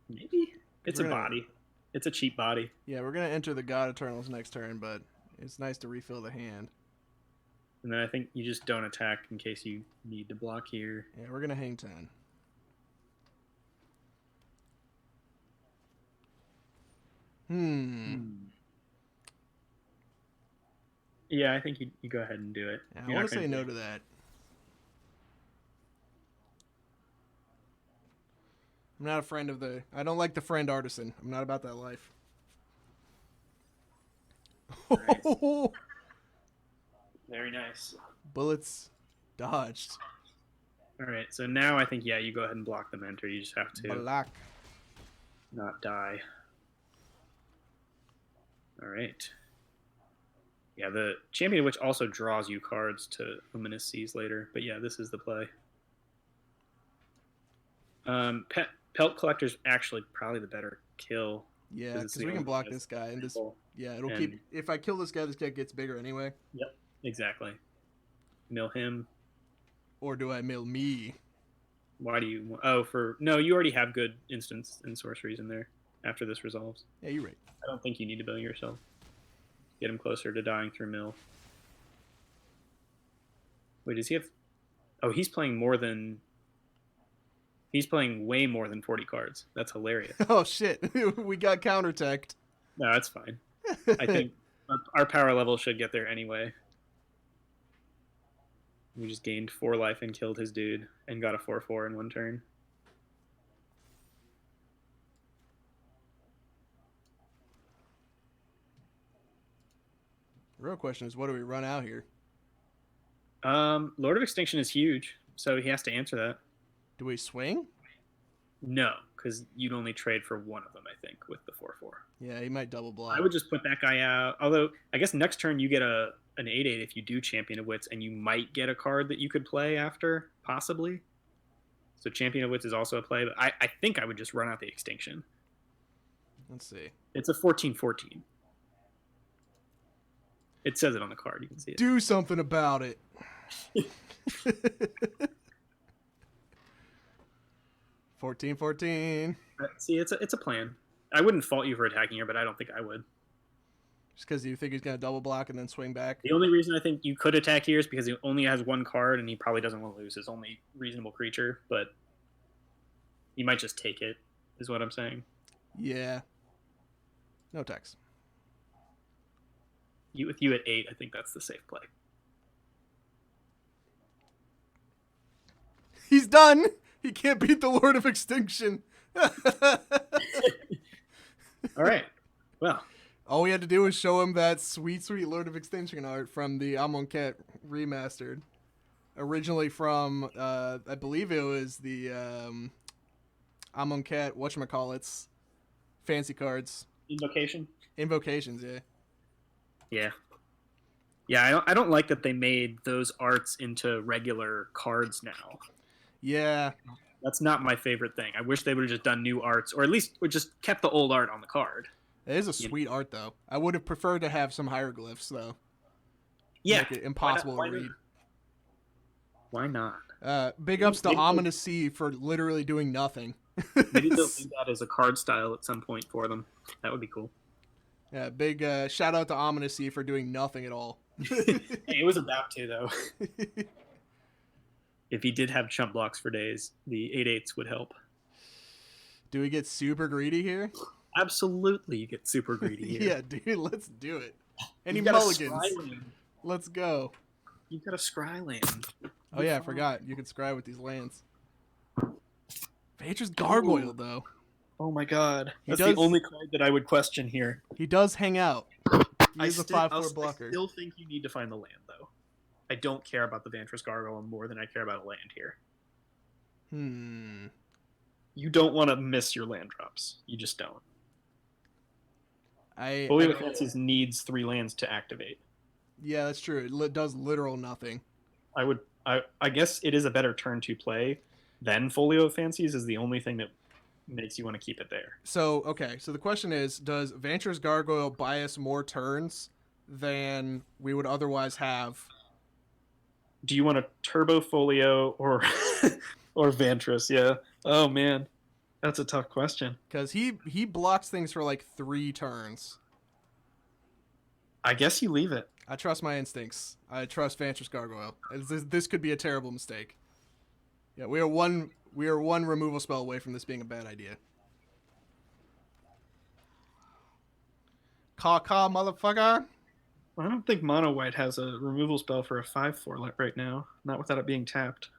Maybe. It's a body. It's a cheap body. Yeah, we're going to enter the God Eternals next turn, but it's nice to refill the hand. And then I think you just don't attack in case you need to block here. Yeah, we're going to hang 10. Yeah, I think you go ahead and do it. Yeah, I want to say no to that. I'm not a friend of the... I don't like the friend artisan. I'm not about that life. Right. Very nice. Bullets dodged. All right, so now I think, yeah, you go ahead and block the mentor. You just have to Black. not die. All right. Yeah, the Champion of Witch also draws you cards to Luminous Seas later. But yeah, this is the play. Pelt Collector's actually probably the better kill. Yeah, because we can block this guy. And this, yeah, it'll keep... If I kill this guy gets bigger anyway. Yep, exactly. Mill him. Or do I mill me? Why do you... Oh, no, you already have good instants and sorceries in there after this resolves. Yeah, you're right. I don't think you need to mill yourself. Get him closer to dying through mill. Wait, does he have... Oh, he's playing more than... He's playing way more than 40 cards. That's hilarious. Oh, shit. We got counter-teched. No, that's fine. I think our power level should get there anyway. We just gained 4 life and killed his dude and got a 4/4 in one turn. The real question is, what do we run out here? Lord of Extinction is huge, so he has to answer that. Do we swing? No, because you'd only trade for one of them, I think, with the 4/4. Yeah, he might double block. I would just put that guy out. Although, I guess next turn you get an 8/8 if you do Champion of Wits, and you might get a card that you could play after, possibly. So Champion of Wits is also a play, but I think I would just run out the Extinction. Let's see. It's a 14/14. It says it on the card. You can see it. Do something about it. 14/14. See, it's a plan. I wouldn't fault you for attacking her, but I don't think I would. Just because you think he's going to double block and then swing back? The only reason I think you could attack here is because he only has one card and he probably doesn't want to lose his only reasonable creature, but you might just take it, is what I'm saying. Yeah. No tax. With you at 8, I think that's the safe play. He's done! He can't beat the Lord of Extinction. All right. Well. All we had to do was show him that sweet, sweet Lord of Extinction art from the Amonkhet remastered. Originally from, I believe it was the Amonkhet, whatchamacallits, fancy cards. Invocation? Invocations, yeah. Yeah. Yeah, I don't like that they made those arts into regular cards now. Yeah, That's not my favorite thing. I wish they would have just done new arts, or at least would just kept the old art on the card. it is a You know? sweet art though. I would have preferred to have some hieroglyphs though. Yeah, Make it impossible why to read. Why not? Big ups to Maybe Ominous Sea for literally doing nothing. maybe they'll do that as a card style at some point for them. That would be cool. Yeah, big shout out to Ominous Sea for doing nothing at all. Hey, it was about to though. If he did have chump blocks for days, the 8/8s would help. Do we get super greedy here? Absolutely, you get super greedy here. Yeah, dude, let's do it. Any You've got a mulligans? scry land. Let's go. You've got a scry land. Oh yeah, I forgot. You can scry with these lands. Vantra's Gargoyle though. Oh my god. He That's does- the only card that I would question here. He does hang out. He's a 5/4 blocker. I still think you need to find the land, though. I don't care about the Vantress Gargoyle more than I care about a land here. You don't want to miss your land drops. You just don't. Folly of Fancies needs 3 lands to activate. Yeah, that's true. It does literal nothing. I guess it is a better turn to play than Folio of Fancies is the only thing that makes you want to keep it there. So, okay. So the question is, does Vantra's Gargoyle buy us more turns than we would otherwise have? Do you want a Turbo Folio or or Vantress? Yeah. Oh man, that's a tough question. Because he blocks things for like 3 turns. I guess you leave it. I trust my instincts. I trust Vantra's Gargoyle. This could be a terrible mistake. Yeah, we are one removal spell away from this being a bad idea. Caw, motherfucker. I don't think Mono White has a removal spell for a 5/4 right now. Not without it being tapped.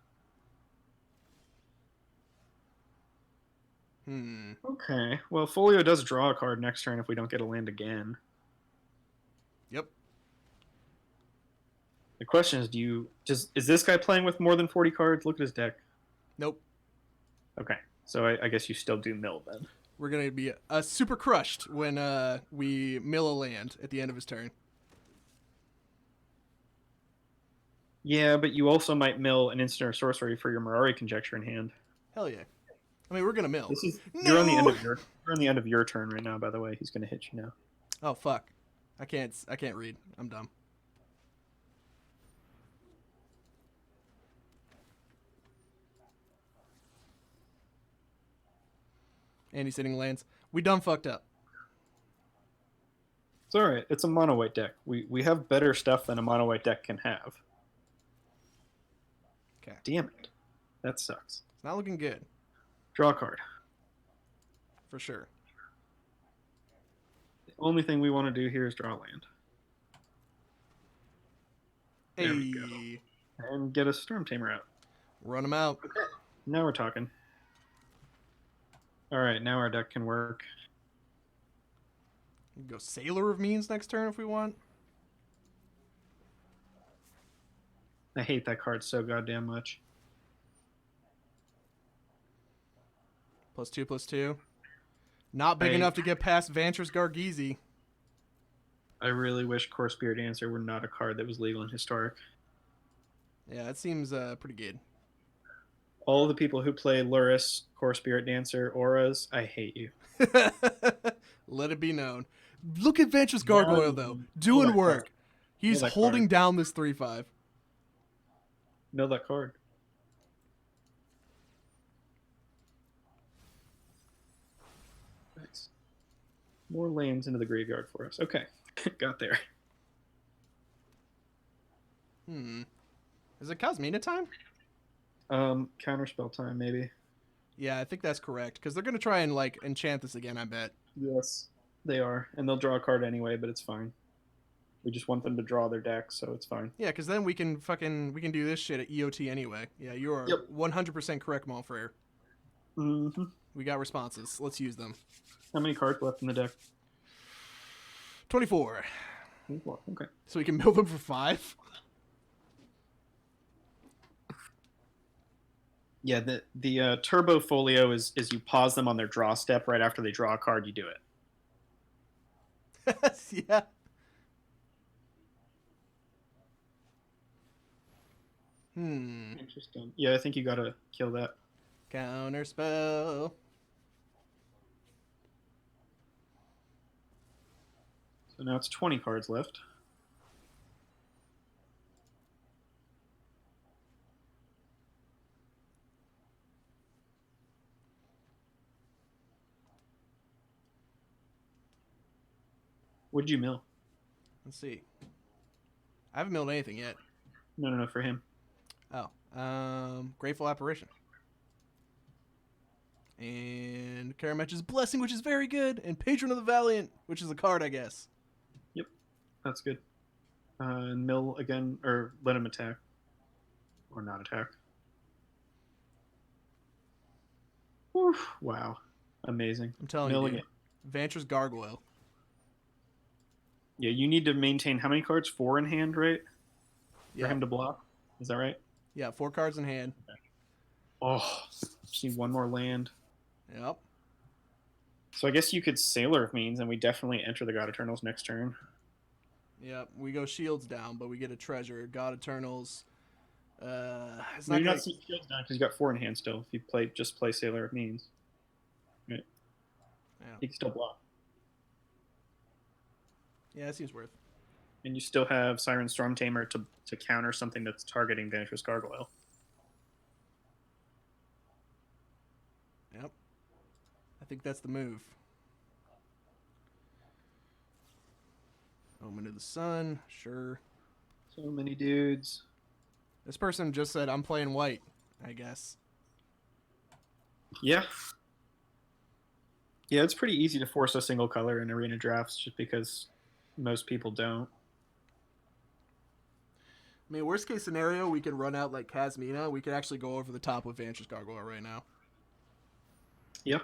Okay. Well, Folio does draw a card next turn if we don't get a land again. Yep. The question is, is this guy playing with more than 40 cards? Look at his deck. Nope. Okay. So I guess you still do mill then. We're going to be super crushed when we mill a land at the end of his turn. Yeah, but you also might mill an instant or sorcery for your Mirari Conjecture in hand. Hell yeah. I mean, we're going to mill. You're on the end of your turn right now, by the way. He's going to hit you now. Oh, fuck. I can't read. I'm dumb. And he's hitting lands. We done fucked up. It's alright. It's a mono white deck. We have better stuff than a mono white deck can have. Okay. Damn it. That sucks. It's not looking good. Draw a card. For sure. The only thing we want to do here is draw a land. There we go. Hey. And get a Storm Tamer out. Run him out. Okay. Now we're talking. Alright, now our deck can work. We can go Sailor of Means next turn if we want. I hate that card so goddamn much. +2/+2. Not big enough to get past Vantra's Gargizi. I really wish Core Spirit Dancer were not a card that was legal in Historic. Yeah, that seems pretty good. All the people who play Luris, Core Spirit Dancer, Auras, I hate you. Let it be known. Look at Vantra's Gargoyle, though. Doing work. He's holding down this 3/5. Mill that card. Nice. More lands into the graveyard for us. Okay. Got there. Is it Cosmina time? Counterspell time, maybe. Yeah, I think that's correct. Because they're going to try and, like, enchant this again, I bet. Yes, they are. And they'll draw a card anyway, but it's fine. We just want them to draw their deck, so it's fine. Yeah, because then we can do this shit at EOT anyway. Yeah, you are 100% correct, Malfrere. Mm-hmm. We got responses. Let's use them. How many cards left in the deck? 24. 24. Okay. So we can build them for 5? Yeah, the Turbo Folio is you pause them on their draw step right after they draw a card, you do it. Yeah. Interesting. Yeah, I think you gotta kill that. Counter spell. So now it's 20 cards left. What'd you mill? Let's see. I haven't milled anything yet. No, for him. Oh, Grateful Apparition. And Karamech's Blessing, which is very good. And Patron of the Valiant, which is a card, I guess. Yep, that's good. And mill again, or let him attack. Or not attack. Whew, wow. Amazing. I'm telling Mill you, again. dude. Vantress Gargoyle. Yeah, you need to maintain how many cards? 4 in hand, right? For Yeah. him to block? Is that right? Yeah, 4 cards in hand. Oh, just need 1 more land. Yep. So I guess you could Sailor of Means, and we definitely enter the God Eternals next turn. Yep. We go shields down, but we get a treasure. God Eternals. It's No, not you're gonna... not seeing shields down because you got 4 in hand still. If you play Sailor of Means, right? Yeah. You can still block, Yeah, it seems worth. and you still have Siren Storm Tamer to counter something that's targeting Vantress Gargoyle. Yep. I think that's the move. Omen of the Sun. Sure. So many dudes. This person just said, I'm playing white, I guess. Yeah. Yeah, it's pretty easy to force a single color in arena drafts just because most people don't. I mean, worst case scenario, we could run out like Kazmina. We could actually go over the top with Vantress Gargoyle right now. Yeah.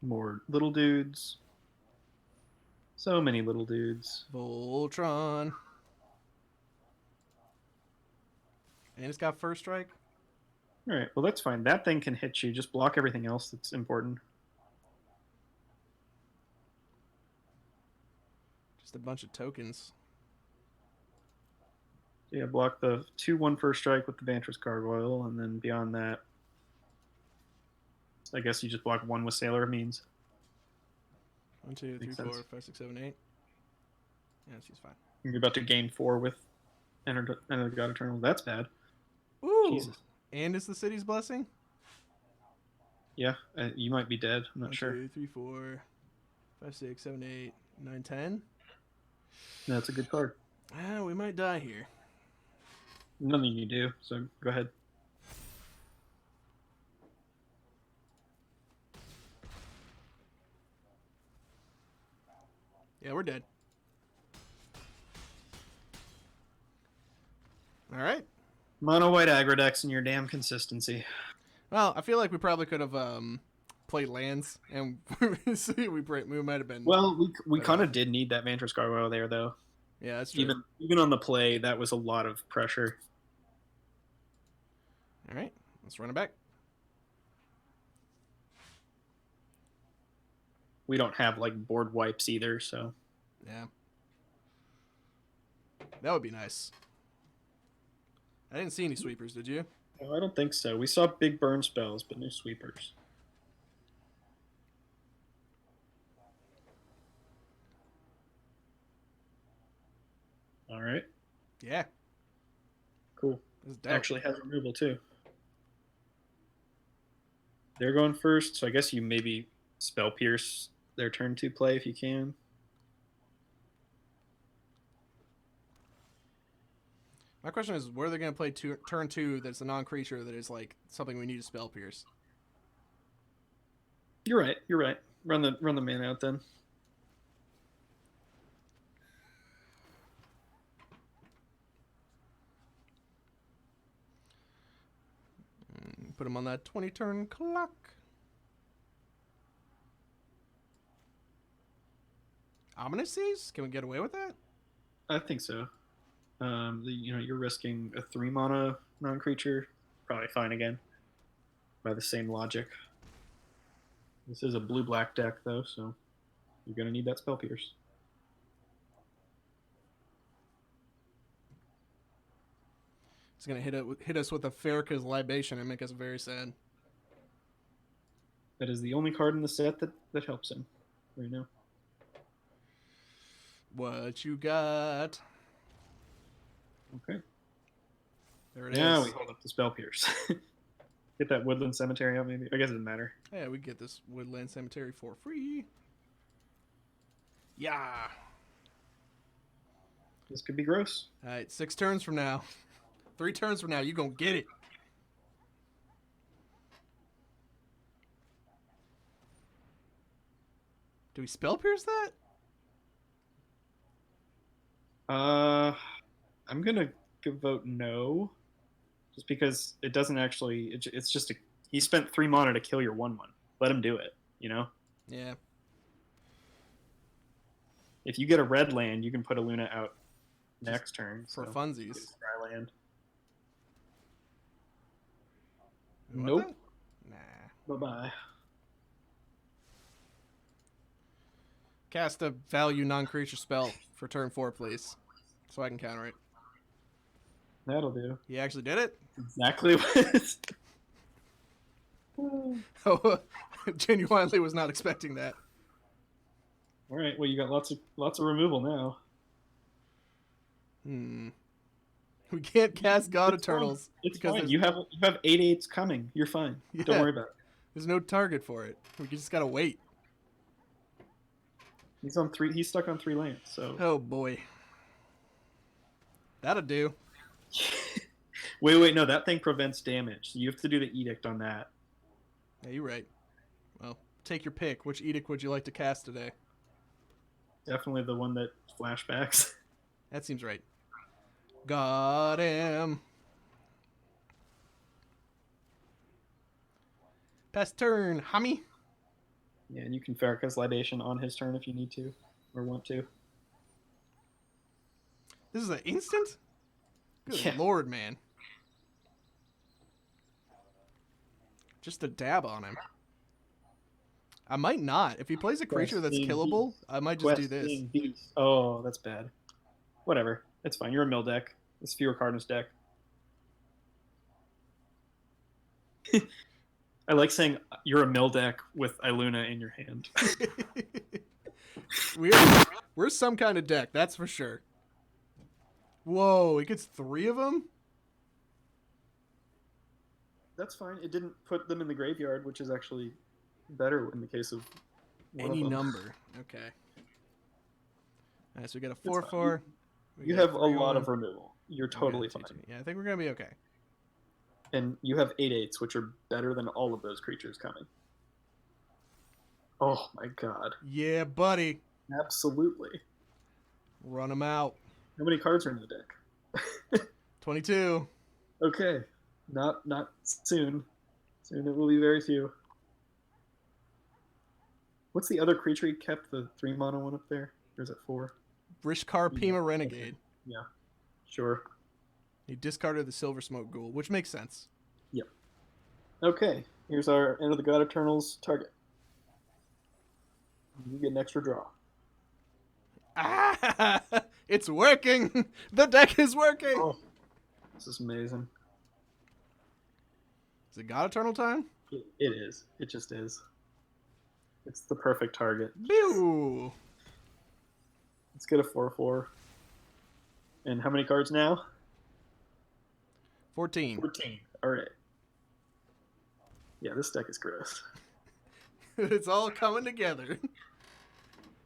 More little dudes. So many little dudes. Voltron. And it's got first strike. All right, well, that's fine. That thing can hit you. Just block everything else that's important. Just a bunch of tokens. Yeah, block the 2/1 first strike with the Vantress Gargoyle, and then beyond that, I guess you just block 1 with Sailor of Means. 1, 2, 3, Makes 4, sense. 5, 6, 7, 8. Yeah, she's fine. You're about to gain 4 with Enter the God Eternal. That's bad. Ooh. Jesus. And it's the City's Blessing? Yeah, you might be dead. I'm not 1, sure. 2, 3, 4, 5, 6, 7, 8, 9, 10. That's a good card. We might die here. Nothing you do, so go ahead. Yeah, we're dead. All right. Mono white aggro decks and your damn consistency. Well, I feel like we probably could have played lands, and we might have been. Well, we Better kind off. of did need that Vantress Gargoyle there, though. Yeah, that's true. Even on the play, that was a lot of pressure. All right, let's run it back. We don't have like board wipes either, so Yeah, that would be nice. I didn't see any sweepers, did you? no, I don't think so. We saw big burn spells, but no sweepers. All right, Yeah, cool. this is dope. Actually has removal too. They're going first, so I guess you maybe spell pierce their turn 2 play if you can. My question is, where are they going to play turn 2 that's a non-creature that is like something we need to spell pierce? You're right. You're right. Run the man out then. Put him on that 20-turn clock. Ominous Seas? Can we get away with that? I think so. You're risking a 3 mana non-creature, probably fine again, by the same logic. This is a blue-black deck though, so you're gonna need that spell pierce. He's gonna hit us with a Farrakhan's libation and make us very sad. That is the only card in the set that helps him right now. What you got? Okay. There it is. Now we hold up the Spell Pierce. Get that Woodland Cemetery out, maybe. I guess it doesn't matter. Yeah, we get this Woodland Cemetery for free. Yeah. This could be gross. All right, 6 turns from now. 3 turns from now, you gonna get it. Do we Spell Pierce that? I'm gonna vote no, just because it doesn't actually. It's just he spent 3 mana to kill your 1/1. Let him do it. You know. Yeah. If you get a red land, you can put a Luna out next turn For so funsies. it's dry land. You want Nope. that? Nah. Bye bye. Cast a value non-creature spell for turn 4, please. So I can counter it. That'll do. He actually did it? Exactly what. Oh, genuinely was not expecting that. All right. Well, you got lots of removal now. We can't cast God It's fine. Eternals. It's because fine. there's- You have 8/8s coming. You're fine. Yeah. Don't worry about it. There's no target for it. We just gotta wait. He's on 3. He's stuck on 3 lands. So. Oh boy. That'll do. Wait. No, that thing prevents damage. So you have to do the edict on that. Yeah, you're right. Well, take your pick. Which edict would you like to cast today? Definitely the one that flashbacks. That seems right. Got him. Pass turn, homie. Yeah, and you can Farrakhan's Libation on his turn if you need to or want to. This is an instant? Good Yeah. lord, man. Just a dab on him. I might not. If he plays a creature that's Questing killable, beast. I might just do this. Questing beast. Oh, that's bad. Whatever. It's fine. You're a mill deck. It's fewer card in his deck. I like saying you're a mill deck with Iluna in your hand. We're some kind of deck, that's for sure. Whoa, it gets 3 of them? That's fine. It didn't put them in the graveyard, which is actually better in the case of one Any of them. number. Okay. Alright, so we got a fine. 4/4. You have a lot of removal. You're totally fine. Yeah, I think we're gonna be okay. And you have 8/8s, which are better than all of those creatures coming. Oh my god. Yeah, buddy. Absolutely. Run them out. How many cards are in the deck? 22. Okay. Not soon. Soon it will be very few. What's the other creature he kept? The 3 mana one up there? Or is it 4? Rishkar Pima Renegade. Yeah. Sure. He discarded the Silver Smoke Ghoul, which makes sense. Yep. Okay. Here's our End of the God Eternals target. You get an extra draw. Ah! It's working! The deck is working! Oh, this is amazing. Is it God Eternal time? It is. It just is. It's the perfect target. Pew! Let's get a 4/4. And how many cards now? 14. 14. All right. Yeah, this deck is gross. It's all coming together.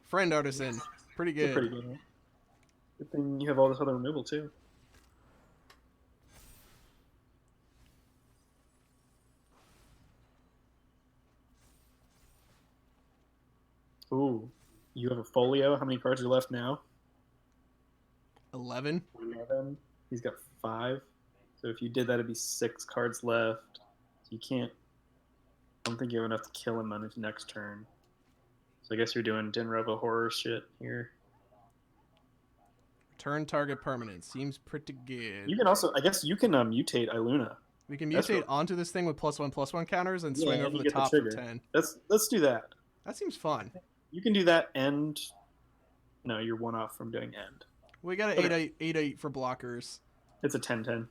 Friend Artisan. Pretty They're good. pretty good, right? Good thing you have all this other removal, too. Ooh. You have a folio. How many cards are left now? 11. 11. He's got 5. So if you did that, it'd be 6 cards left. You can't... I don't think you have enough to kill him on his next turn. So I guess you're doing Denrova horror shit here. Turn target permanent. Seems pretty good. You can also... I guess you can mutate Iluna. We can That's mutate what- onto this thing with +1/+1 counters and Yeah, swing and over you the get the top for trigger. 10. Let's do that. That seems fun. You can do that and... No, you're 1 off from doing end. We got an Okay. 8/8 for blockers. It's a 10/10.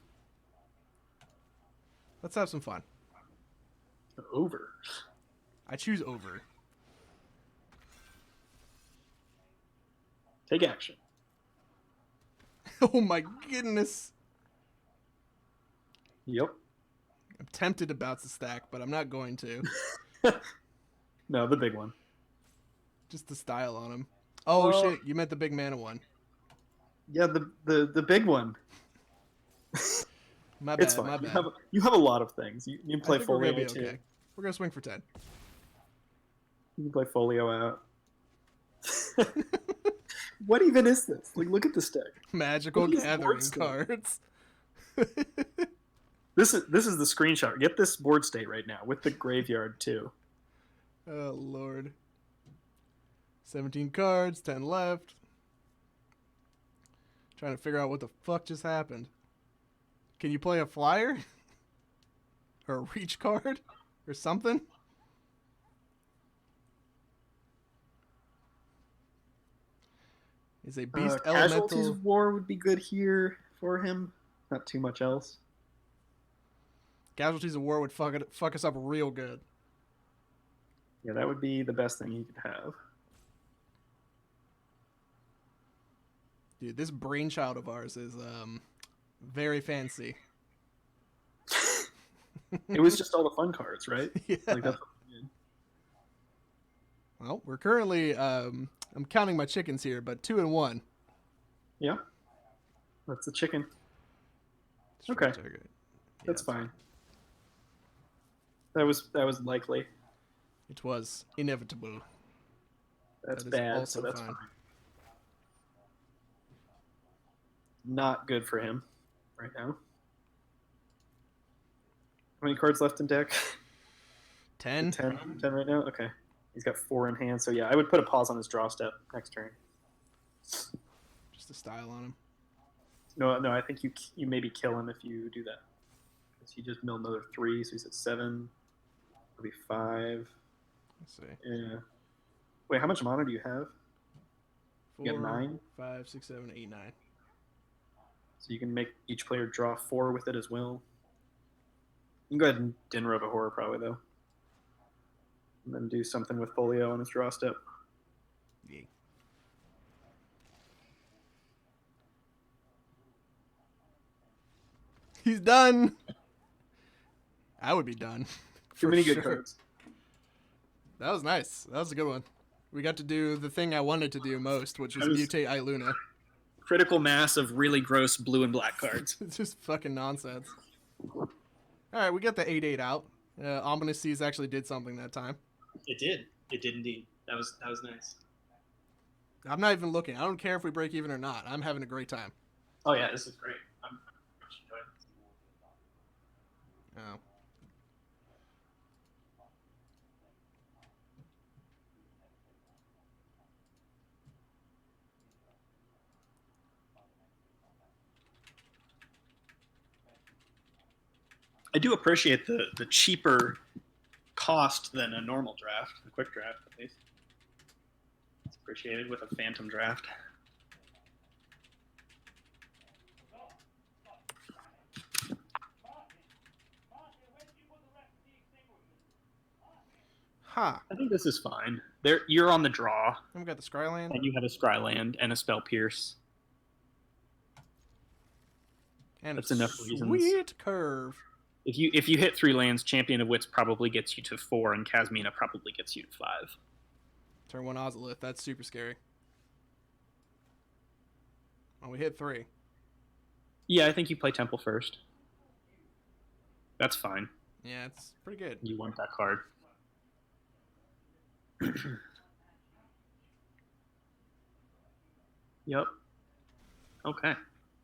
Let's have some fun. Over. I choose over. Take action. Oh my goodness. Yep. I'm tempted to bounce the stack, but I'm not going to. No, the big one. Just the style on him. Oh Well- shit, you meant the big mana one. Yeah, the big one. My bad, It's fine. my bad. You have a lot of things. You can play I think we're Folio gonna be too. okay. We're gonna swing for 10. You can play Folio out. What even is this? Like, look at this deck. Magical Look at his gathering board state. cards. This is the screenshot. Get this board state right now with the graveyard too. Oh lord. 17 cards, 10 left. Trying to figure out what the fuck just happened. Can you play a flyer? Or a reach card? Or something? Is a beast Casualties elemental. of War would be good here for him. Not too much else. Casualties of War would fuck us up real good. Yeah, that would be the best thing he could have. Dude, this brainchild of ours is very fancy. It was just all the fun cards, right? Yeah. Like that's what we did. Well, we're currently I'm counting my chickens here, but 2-1. Yeah. That's the chicken. Straight Okay. target. That's Yeah, fine. That was likely. It was inevitable. That's That is bad, also so that's fine. fine. Not good for him right now. How many cards left in deck? 10. 10 right now? Okay. He's got 4 in hand, so yeah, I would put a pause on his draw step next turn. Just a style on him. No, I think you maybe kill him if you do that. Because he just milled another 3, so he's at 7. It'll be 5. Let's see. Yeah. Wait, how much mana do you have? 4, You got 9? 5, 6, 7, 8, 9. So you can make each player draw 4 with it as well. You can go ahead and Denfeld Horror probably, though. And then do something with Folio on his draw step. Yeah. He's done. I would be done. Too For many sure. good cards. That was nice. That was a good one. We got to do the thing I wanted to do most, which was I was- mutate Iluna. Critical mass of really gross blue and black cards. It's just fucking nonsense. All right, we got the 8/8 out. Ominous Seas actually did something that time. It did. It did indeed. That was nice. I'm not even looking. I don't care if we break even or not. I'm having a great time. Oh yeah, this is great. I'm much enjoying this. Oh. I do appreciate the cheaper cost than a normal draft, a quick draft at least. It's appreciated with a phantom draft. Ha. I think this is fine. You're on the draw, Then we got the Scryland. and you have a Scryland and a Spell Pierce. And That's a enough reasons. Sweet curve. If you hit 3 lands, Champion of Wits probably gets you to 4, and Kasmina probably gets you to 5. Turn 1 Ozolith. That's super scary. Oh, we hit 3. Yeah, I think you play Temple first. That's fine. Yeah, it's pretty good. You want that card. Yep. Okay.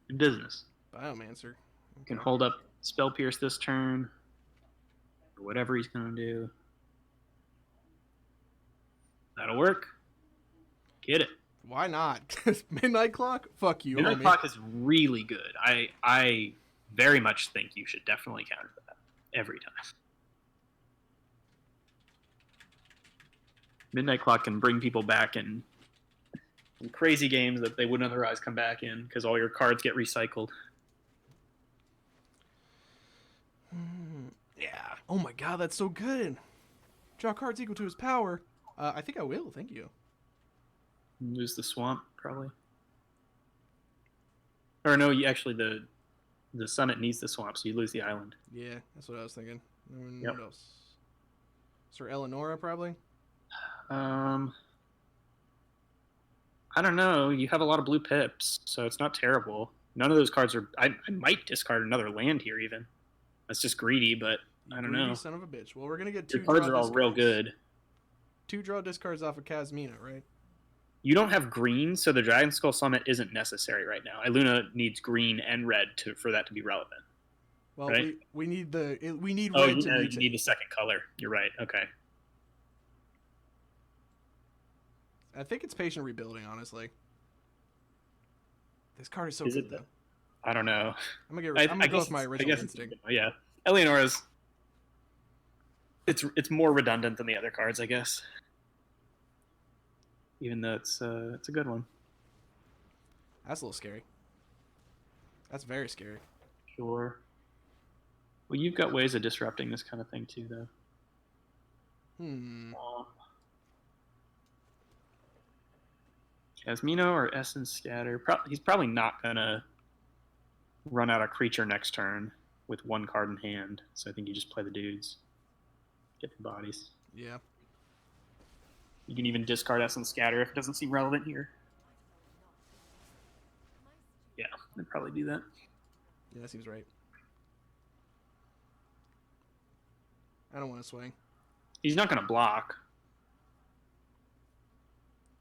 Good business. Biomancer. You can Okay. hold up Spell Pierce this turn, or whatever he's going to do. That'll work. Get it. Why not? Midnight Clock? Fuck you. Midnight homie. Clock is really good. I very much think you should definitely counter that every time. Midnight Clock can bring people back in crazy games that they wouldn't otherwise come back in because all your cards get recycled. Oh my god, that's so good. Draw cards equal to his power. I think I will. Thank you. Lose the swamp, probably. Or no, you actually the summit needs the swamp, so you lose the island. Yeah, that's what I was thinking. Yep. What else? Sir Eleonora, probably. I don't know. You have a lot of blue pips, so it's not terrible. None of those cards are. I might discard another land here, even. That's just greedy, but I don't Greedy know. son of a bitch. Well, we're gonna get Your two cards draw are all discards. real good. 2 draw discards off of Kazmina, right? You don't have green, so the Dragon Skull Summit isn't necessary right now. Iluna needs green and red for that to be relevant. Well, right? we need red to mutate. You need the second color. You're right. Okay. I think it's patient rebuilding, honestly. This card is so Is good, it though. I don't know. I'm gonna go with my original instinct. Yeah, Eleonora's. It's more redundant than the other cards, I guess. Even though it's a good one. That's a little scary. That's very scary. Sure. Well, you've got ways of disrupting this kind of thing too, though. Casmino or Essence Scatter? He's probably not gonna run out a creature next turn with 1 card in hand. So I think you just play the dudes, get the bodies. Yeah. You can even discard Essence Scatter if it doesn't seem relevant here. Yeah, I'd probably do that. Yeah, that seems right. I don't want to swing. He's not going to block.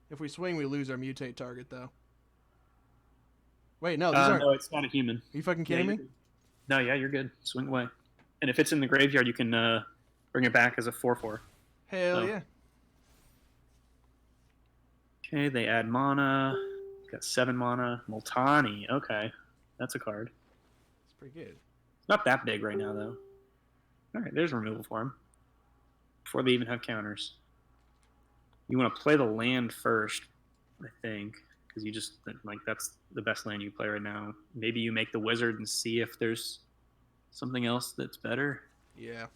If we swing, we lose our mutate target, though. Wait, no, these aren't. No, it's not a human. Are you fucking kidding me? Good. No, yeah, you're good. Swing away. And if it's in the graveyard, you can bring it back as a 4/4. Hell yeah. Okay, they add mana. Got 7 mana. Multani. Okay, that's a card. It's pretty good. It's not that big right now, though. All right, there's removal for him. Before they even have counters. You want to play the land first, I think, because you just like that's the best land you play right now. Maybe you make the wizard and see if there's something else that's better. Yeah.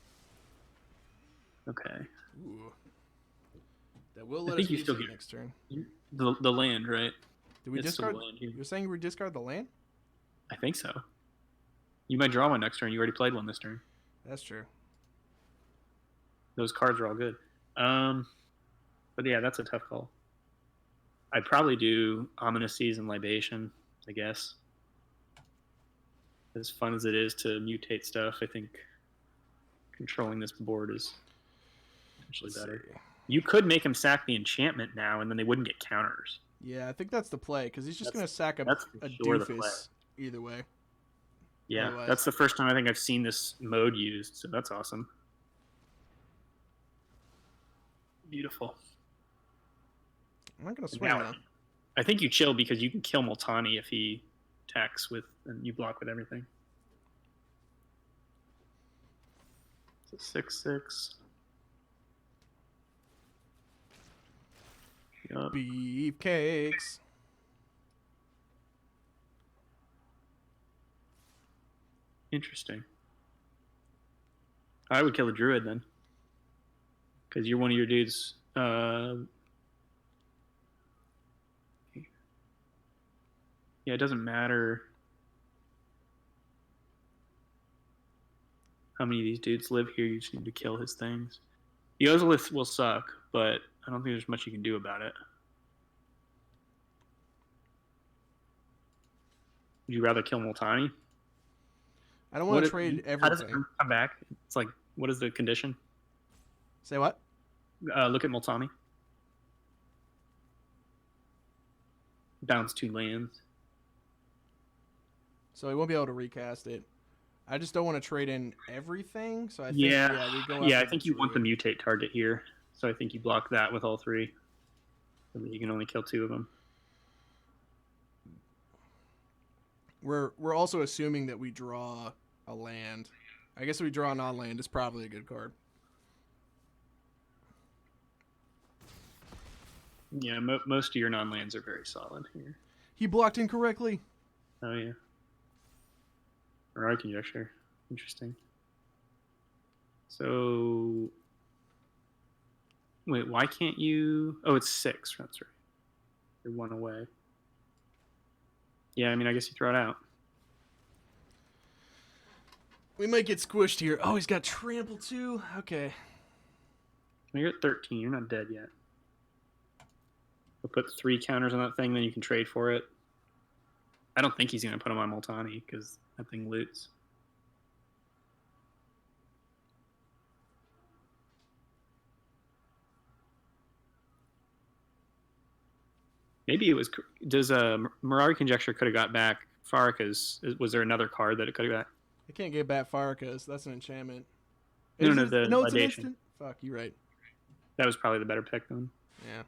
Okay. Ooh. That will let us you still mutate get next turn. the land, right? Do we It's still discard? the land here. You're saying we discard the land? I think so. You might draw one next turn. You already played one this turn. That's true. Those cards are all good. But yeah, that's a tough call. I'd probably do Ominous Seas and Libation, I guess. As fun as it is to mutate stuff, I think controlling this board is potentially better. You could make him sack the enchantment now, and then they wouldn't get counters. Yeah, I think that's the play, because he's just going to sack a sure the play. doofus either way. Yeah, Otherwise. that's the first time I think I've seen this mode used, so that's awesome. Beautiful. I'm not going to swing, Now, though. I think you chill because you can kill Multani if he attacks with, and you block with everything. It's a 6/6. Yep. Beefcakes. Interesting. I would kill a druid then, because you're one of your dudes. Yeah, it doesn't matter how many of these dudes live here. You just need to kill his things. The Ozolith will suck, but I don't think there's much you can do about it. Would you rather kill Multani? I don't want to trade How does it everything. come back? It's like, what is the condition? Say what? Look at Multani. Bounce 2 lands. So we won't be able to recast it. I just don't want to trade in everything, so I think We go. after I think you want the druid. mutate target here, so I think you block that with all 3. And then you can only kill 2 of them. We're also assuming that we draw a land. I guess if we draw a non-land, it's probably a good card. Yeah, most of your non-lands are very solid here. He blocked incorrectly. Oh yeah. Or I conjecture. Interesting. So, wait, why can't you? Oh, it's 6. That's right. You're 1 away. Yeah, I mean, I guess you throw it out. We might get squished here. Oh, he's got trample too. Okay. You're at 13. You're not dead yet. We'll put 3 counters on that thing, then you can trade for it. I don't think he's going to put them on Multani because that thing loots. Maybe it was. Does Mirari Conjecture could have got back Faraka's? Was there another card that it could have got? I can't get back Faraka's. That's an enchantment. No, Is no, it- the no, it's an Libation. instant. Fuck, you're right. That was probably the better pick then. Yeah.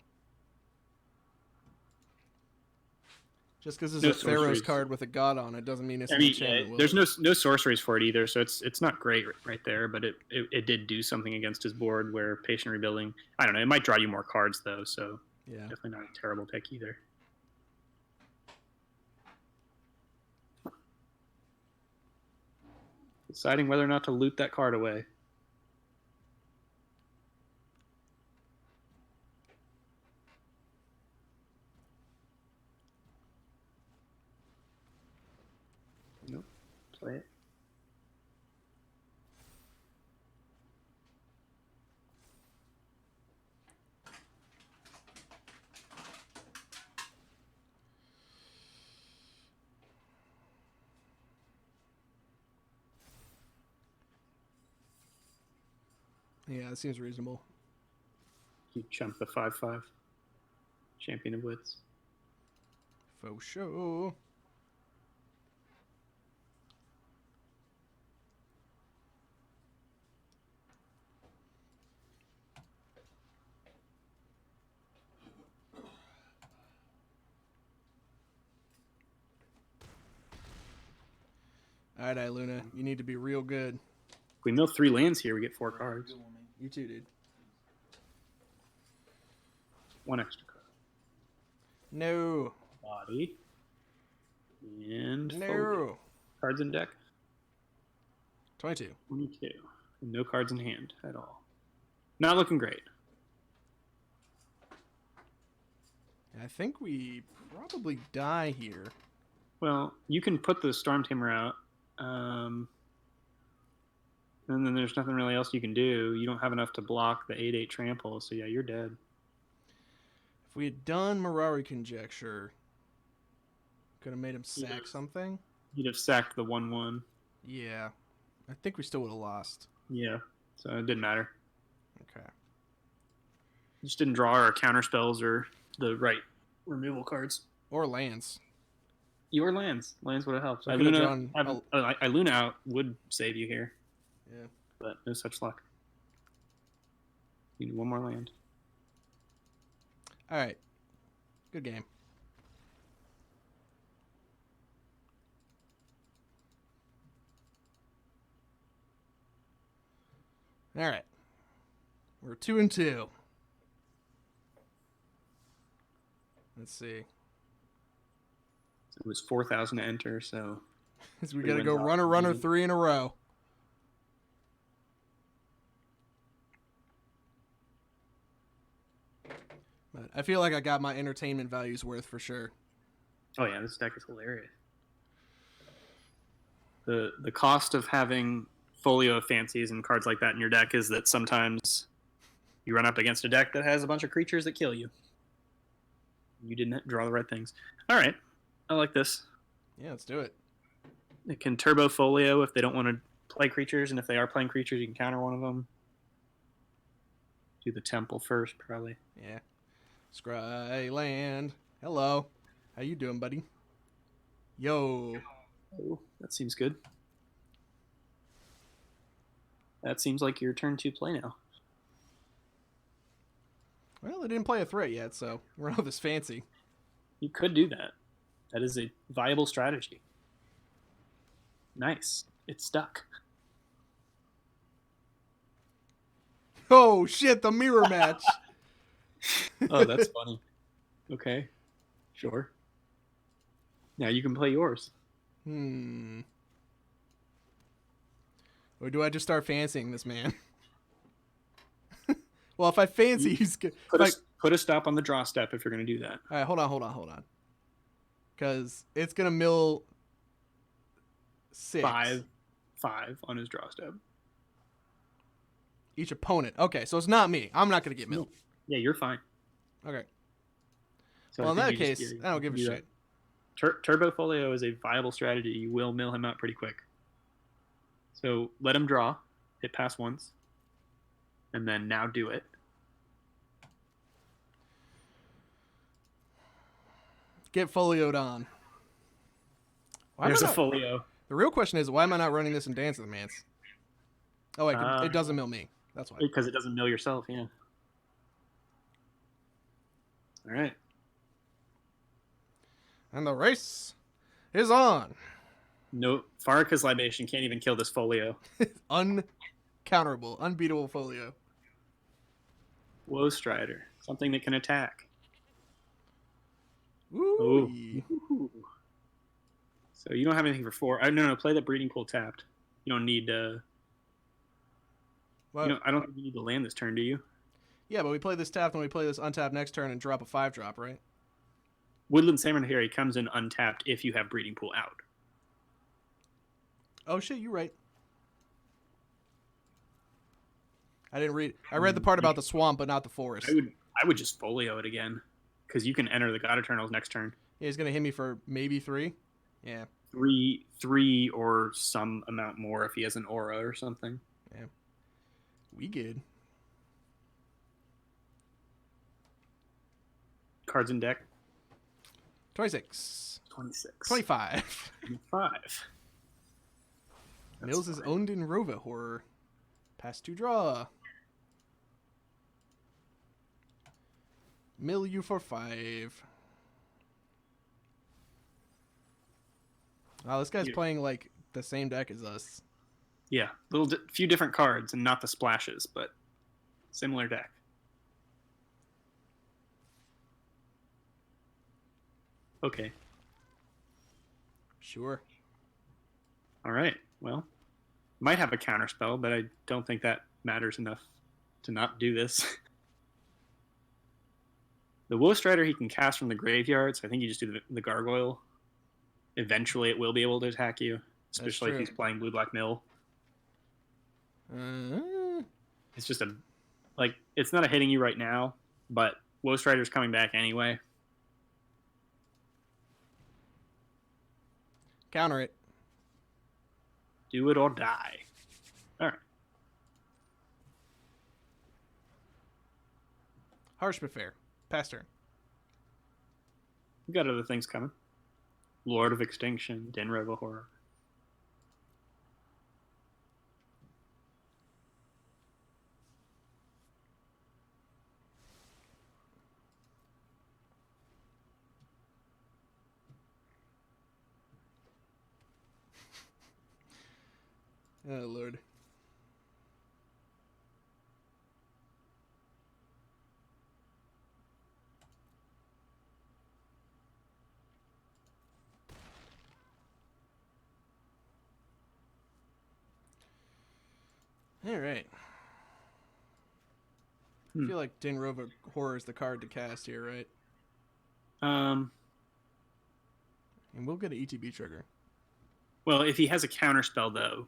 Just because it's No a Pharaoh's sorceries. card with a god on it doesn't mean it's I an mean, enchantment. will there's it? no sorceries for it either, so it's not great right there. But it did do something against his board where patient rebuilding. I don't know. It might draw you more cards though, so Yeah. definitely not a terrible pick either. Deciding whether or not to loot that card away. Nope. Play it. Yeah, that seems reasonable. You chump the 5/5. Champion of Wits. Faux show. All right, Luna, you need to be real good. If we mill 3 lands here, we get 4 cards. You too, dude. 1 extra card. No. Body. And Folly. No. Cards in deck. 22. 22. And no cards in hand at all. Not looking great. I think we probably die here. Well, you can put the Storm Tamer out. And then there's nothing really else you can do. You don't have enough to block the 8/8 trample, so yeah, you're dead. If we had done Mirari Conjecture, could have made him sack Yes. something. You'd have sacked the 1/1. Yeah. I think we still would have lost. Yeah, so it didn't matter. Okay. Just didn't draw our counter spells or the right removal cards. Or lands. Your lands. Lands would have helped. I could've drawn Iluna out would save you here, Yeah. but no such luck. You need 1 more land. All right. Good game. All right. We're 2-2. Let's see. It was 4,000 to enter, so So we Three got to go wins runner, easy. 3 in a row. But I feel like I got my entertainment values worth for sure. oh yeah, this deck is hilarious. The cost of having folio of fancies and cards like that in your deck is that sometimes you run up against a deck that has a bunch of creatures that kill you. You didn't draw the right things. All right, I like this. Yeah, let's do it. It can turbo folio if they don't want to play creatures, and if they are playing creatures, you can counter one of them. Do the temple first, probably. Yeah. Scryland. Hello. How you doing, buddy? Yo. Oh, that seems good. That seems like your turn to play now. Well, they didn't play a threat yet, so we're not this fancy. You could do that. That is a viable strategy. Nice. It's stuck. Oh, shit, the mirror match. Oh, that's funny. Okay. Sure. Now you can play yours. Or do I just start fancying this man? Well, if I fancy, he's good. Put a stop on the draw step if you're going to do that. All right, hold on. Because it's going to mill 6. 5 on his draw step. Each opponent. Okay, so it's not me. I'm not going to get milled. Yeah, you're fine. Okay. So well, in that case, I don't give a shit. Turbo Folio is a viable strategy. You will mill him out pretty quick. So let him draw, hit pass once, and then now do it. Get folioed on. There's a folio. The real question is, why am I not running this in Dance of the Mance? Oh, wait, it doesn't mill me. That's why. Because it doesn't mill yourself, yeah. All right. And the race is on. No, Faraka's Libation can't even kill this folio. Uncounterable, unbeatable folio. Woe Strider, something that can attack. Ooh. Ooh. So you don't have anything for 4. No, play the Breeding Pool tapped. You don't need I don't think you need to land this turn, do you? Yeah, but we play this tapped and we play this untapped next turn and drop a 5-drop, right? Woodland Samurai comes in untapped if you have Breeding Pool out. Oh shit, you're right. I didn't read. I read the part about the swamp, but not the forest. I would just folio it again, because you can enter the God Eternals next turn. Yeah, he's gonna hit me for maybe 3. Yeah. 3 or some amount more if he has an aura or something. Yeah. We good. Cards in deck. 26. 26. 25. 25. Mills is owned in Rova Horror. Pass to draw. Mill you for 5. Wow, this guy's playing like the same deck as us. Yeah, few different cards and not the splashes, but similar deck. Okay. Sure. All right. Well, might have a counter spell, but I don't think that matters enough to not do this. The Woe Strider he can cast from the graveyard, so I think you just do the Gargoyle. Eventually, it will be able to attack you, especially if he's playing Blue-Black Mill. It's just it's not a hitting you right now, but Woe Strider's coming back anyway. Counter it. Do it or die. All right. Harsh but fair. Pass turn. We got other things coming. Lord of Extinction, Denfeld Horror. Oh, Lord. All right. I feel like Denfeld Horror is the card to cast here, right? And we'll get an ETB trigger. Well, if he has a counter spell, though,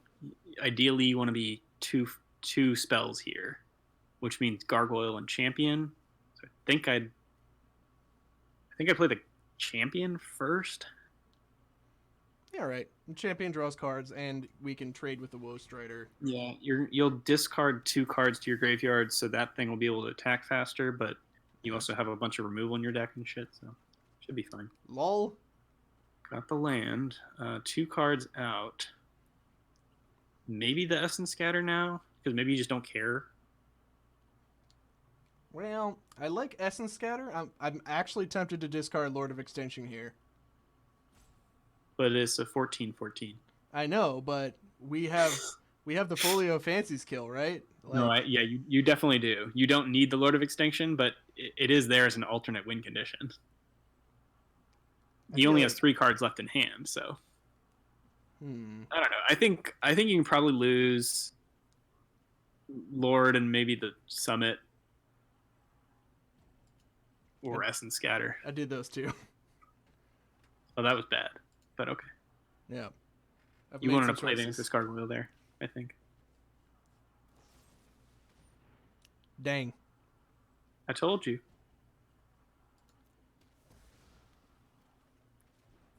ideally you want to be two spells here, which means Gargoyle and Champion. So I think I'd play the Champion first. Yeah, right. The Champion draws cards, and we can trade with the Woe Strider. Yeah, you'll discard 2 cards to your graveyard, so that thing will be able to attack faster. But you also have a bunch of removal in your deck and shit, so should be fine. Lol. Got the land. 2 cards out. Maybe the Essence Scatter now, because maybe you just don't care. Well, I like Essence Scatter. I'm actually tempted to discard Lord of Extinction here. But it's a 14/14. I know, but we have the Folio Fancies kill, right? You definitely do. You don't need the Lord of Extinction, but it is there as an alternate win condition. He only has 3 cards left in hand, so I don't know. I think you can probably lose Lord and maybe the Summit Or Essence Scatter. I did those two. Oh, that was bad. But okay. Yeah. I've You made wanted to some play choices. Vanquished Gargoyle there, I think. Dang. I told you.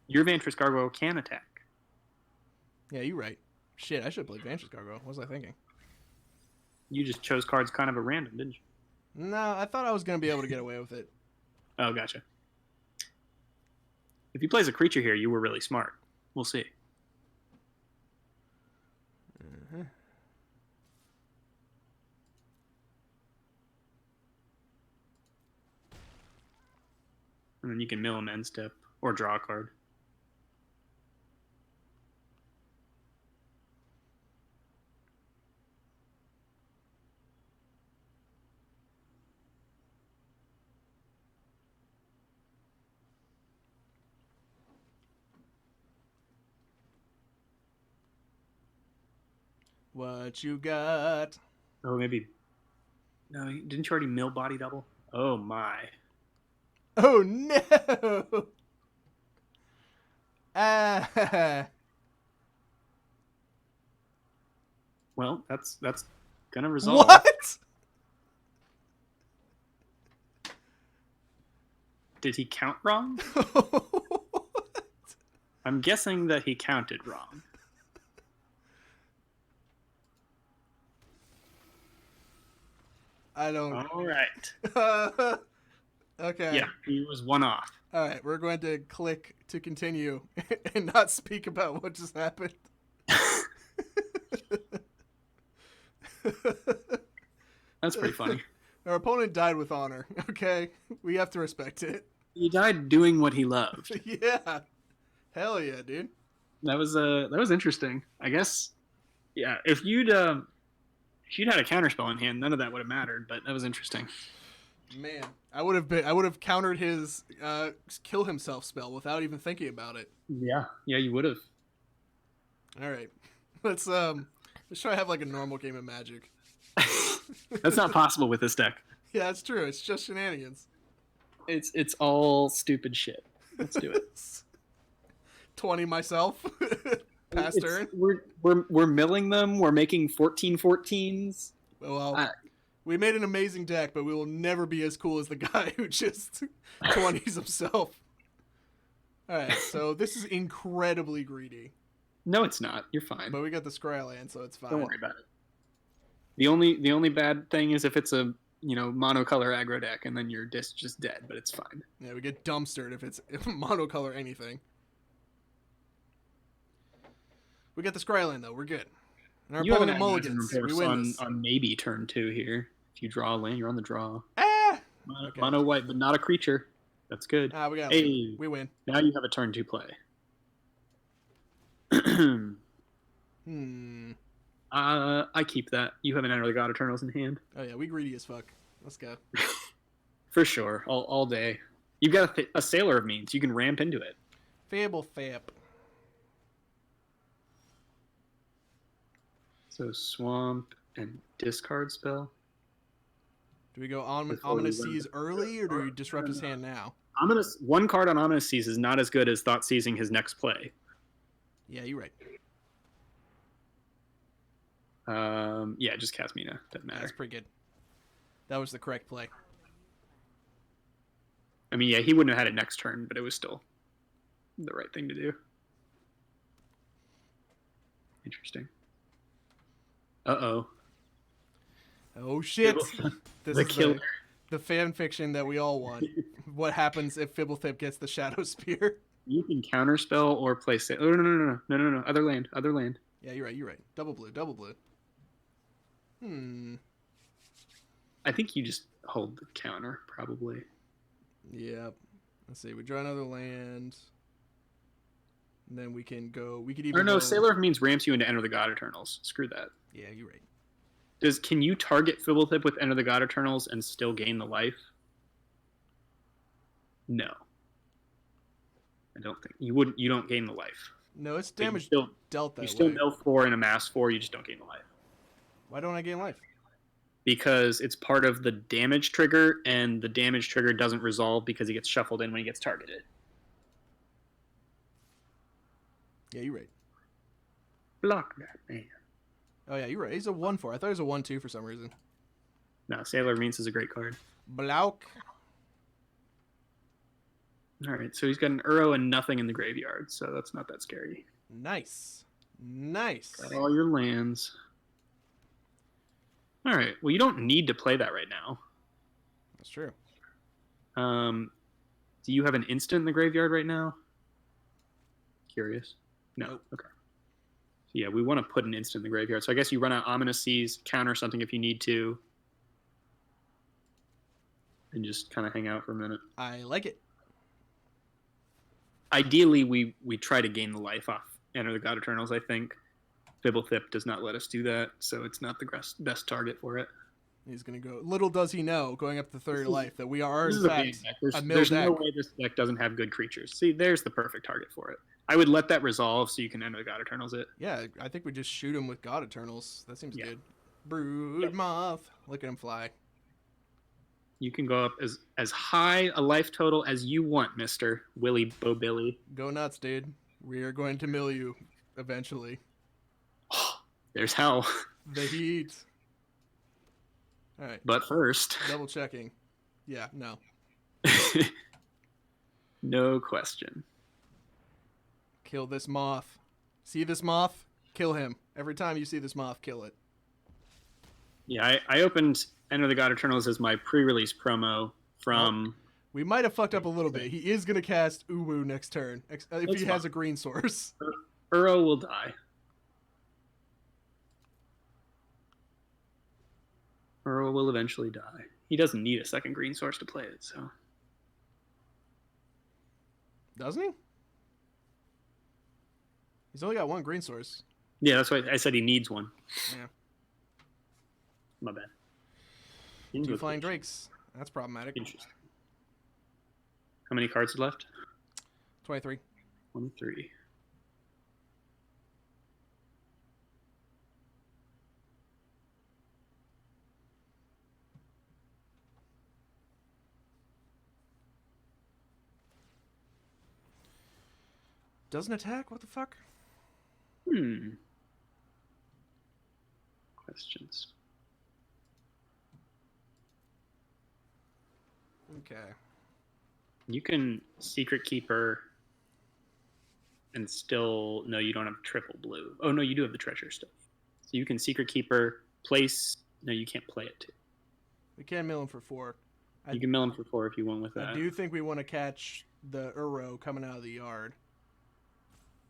Your Vanquished Gargoyle can attack. Yeah, you're right. Shit, I should have played Vanquished Gargoyle. What was I thinking? You just chose cards kind of at random, didn't you? No, I thought I was going to be able to get away with it. Oh, gotcha. If he plays a creature here, you were really smart. We'll see. Uh-huh. And then you can mill him end step or draw a card. What you got? Oh, maybe. No, didn't you already mill body double? Oh my. Oh no! Ah. Well, that's gonna resolve. What? Did he count wrong? I'm guessing that he counted wrong. I don't. All right. Okay. Yeah, he was one off. All right, we're going to click to continue and not speak about what just happened. That's pretty funny. Our opponent died with honor. Okay, we have to respect it. He died doing what he loved. Yeah, hell yeah, dude. That was interesting. I guess. Yeah, if you'd had a counterspell in hand, none of that would have mattered. But that was interesting. Man, I would have countered his kill himself spell without even thinking about it. Yeah, you would have. All right, let's try to have like a normal game of Magic. That's not possible with this deck. Yeah, that's true. It's just shenanigans. It's all stupid shit. Let's do it. 20 myself. Past turn. We're milling them. We're making 14/14s. Well, we made an amazing deck, but we will never be as cool as the guy who just 20s himself. All right, so this is incredibly greedy. No, it's not. You're fine. But we got the Scryland, so it's fine. Don't worry about it. The only bad thing is if it's a monocolor aggro deck, and then your disc just dead. But it's fine. Yeah, we get dumpstered if it's monocolor anything. We got the Scryland though. We're good. And our You have opponent an mulligans. We win this. on maybe turn 2 here. If you draw a land, you're on the draw. Ah! Okay. Mono white, but not a creature. That's good. Ah, we got Hey. it. We win. Now you have a turn 2 play. I keep that. You have an Enter the God Eternals in hand. Oh yeah, we greedy as fuck. Let's go. For sure. All day. You've got a Sailor of Means. You can ramp into it. Fable Fap. So Swamp and discard spell. Do we go on Before Ominous we run Seas early, or do we disrupt his hand now? One card on Ominous Seas is not as good as Thought Seizing his next play. Yeah, you're right. Yeah, just cast Mina. Doesn't matter. That's pretty good. That was the correct play. I mean, yeah, he wouldn't have had it next turn, but it was still the right thing to do. Interesting. Uh-oh. Oh shit! This The is killer. the fan fiction that we all want. What happens if Fibblethip gets the Shadow Spear? You can counterspell or play Oh, no. Other land. Yeah, you're right. Double blue. I think you just hold the counter, probably. Yep. Let's see. We draw another land. And then we can go. We could even. Or no, go, Sailor of Means ramps you into Enter the God Eternals. Screw that. Yeah, you're right. Can you target Fibblethip with Enter the God Eternals and still gain the life? No. I don't think you wouldn't. You don't gain the life. No, it's But you damage still- dealt that You still way. mill 4 and amass 4. You just don't gain the life. Why don't I gain life? because it's part of the damage trigger, and the damage trigger doesn't resolve because he gets shuffled in when he gets targeted. Yeah, you're right. Block that, man. Oh, yeah, you're right. He's a 1/4. I thought he was a 1/2 for some reason. No, Sailor Means is a great card. Blauk. All right, so he's got an Uro and nothing in the graveyard, so that's not that scary. Nice. Nice. Got all your lands. All right, well, you don't need to play that right now. That's true. Do you have an instant in the graveyard right now? Curious. No. Nope. Okay. So yeah, we want to put an instant in the graveyard. So I guess you run out Ominous Seas, counter something if you need to, and just kind of hang out for a minute. I like it. Ideally, we try to gain the life off Enter the God Eternals, I think. Bibblethip does not let us do that, so it's not the best target for it. He's going to go. Little does he know, going up to third life, that we are, This in is a fact, big deck. a mill There's deck. no way this deck doesn't have good creatures. See, there's the perfect target for it. I would let that resolve so you can Enter the God Eternals it. Yeah, I think we just shoot him with God Eternals. That seems Yeah. good. Brood Moth. Look at him fly. You can go up as high a life total as you want, Mr. Willy Bobilly. Go nuts, dude. We are going to mill you eventually. There's hell. The heat. All right. But first, Double checking. Yeah, no. no question. Kill this moth. See this moth? Kill him. Every time you see this moth, kill it. Yeah, I opened Enter the God Eternals as my pre-release promo from... We might have fucked up a little bit. He is going to cast Uwu next turn, if That's he has fine. a green source. Uro will die. Uro will eventually die. He doesn't need a second green source to play it, so... Doesn't he? He's only got one green source. Yeah, that's why I said he needs one. Yeah. My bad. Two flying drakes. That's problematic. Interesting. How many cards are left? 23. 23. Doesn't attack? What the fuck? Questions. Okay. You can Secret Keeper and still... No, you don't have triple blue. Oh, no, you do have the treasure still. So you can Secret Keeper, place... No, you can't play it too. We can mill him for 4. You can mill him for 4 if you want with that. I do think we want to catch the Uro coming out of the yard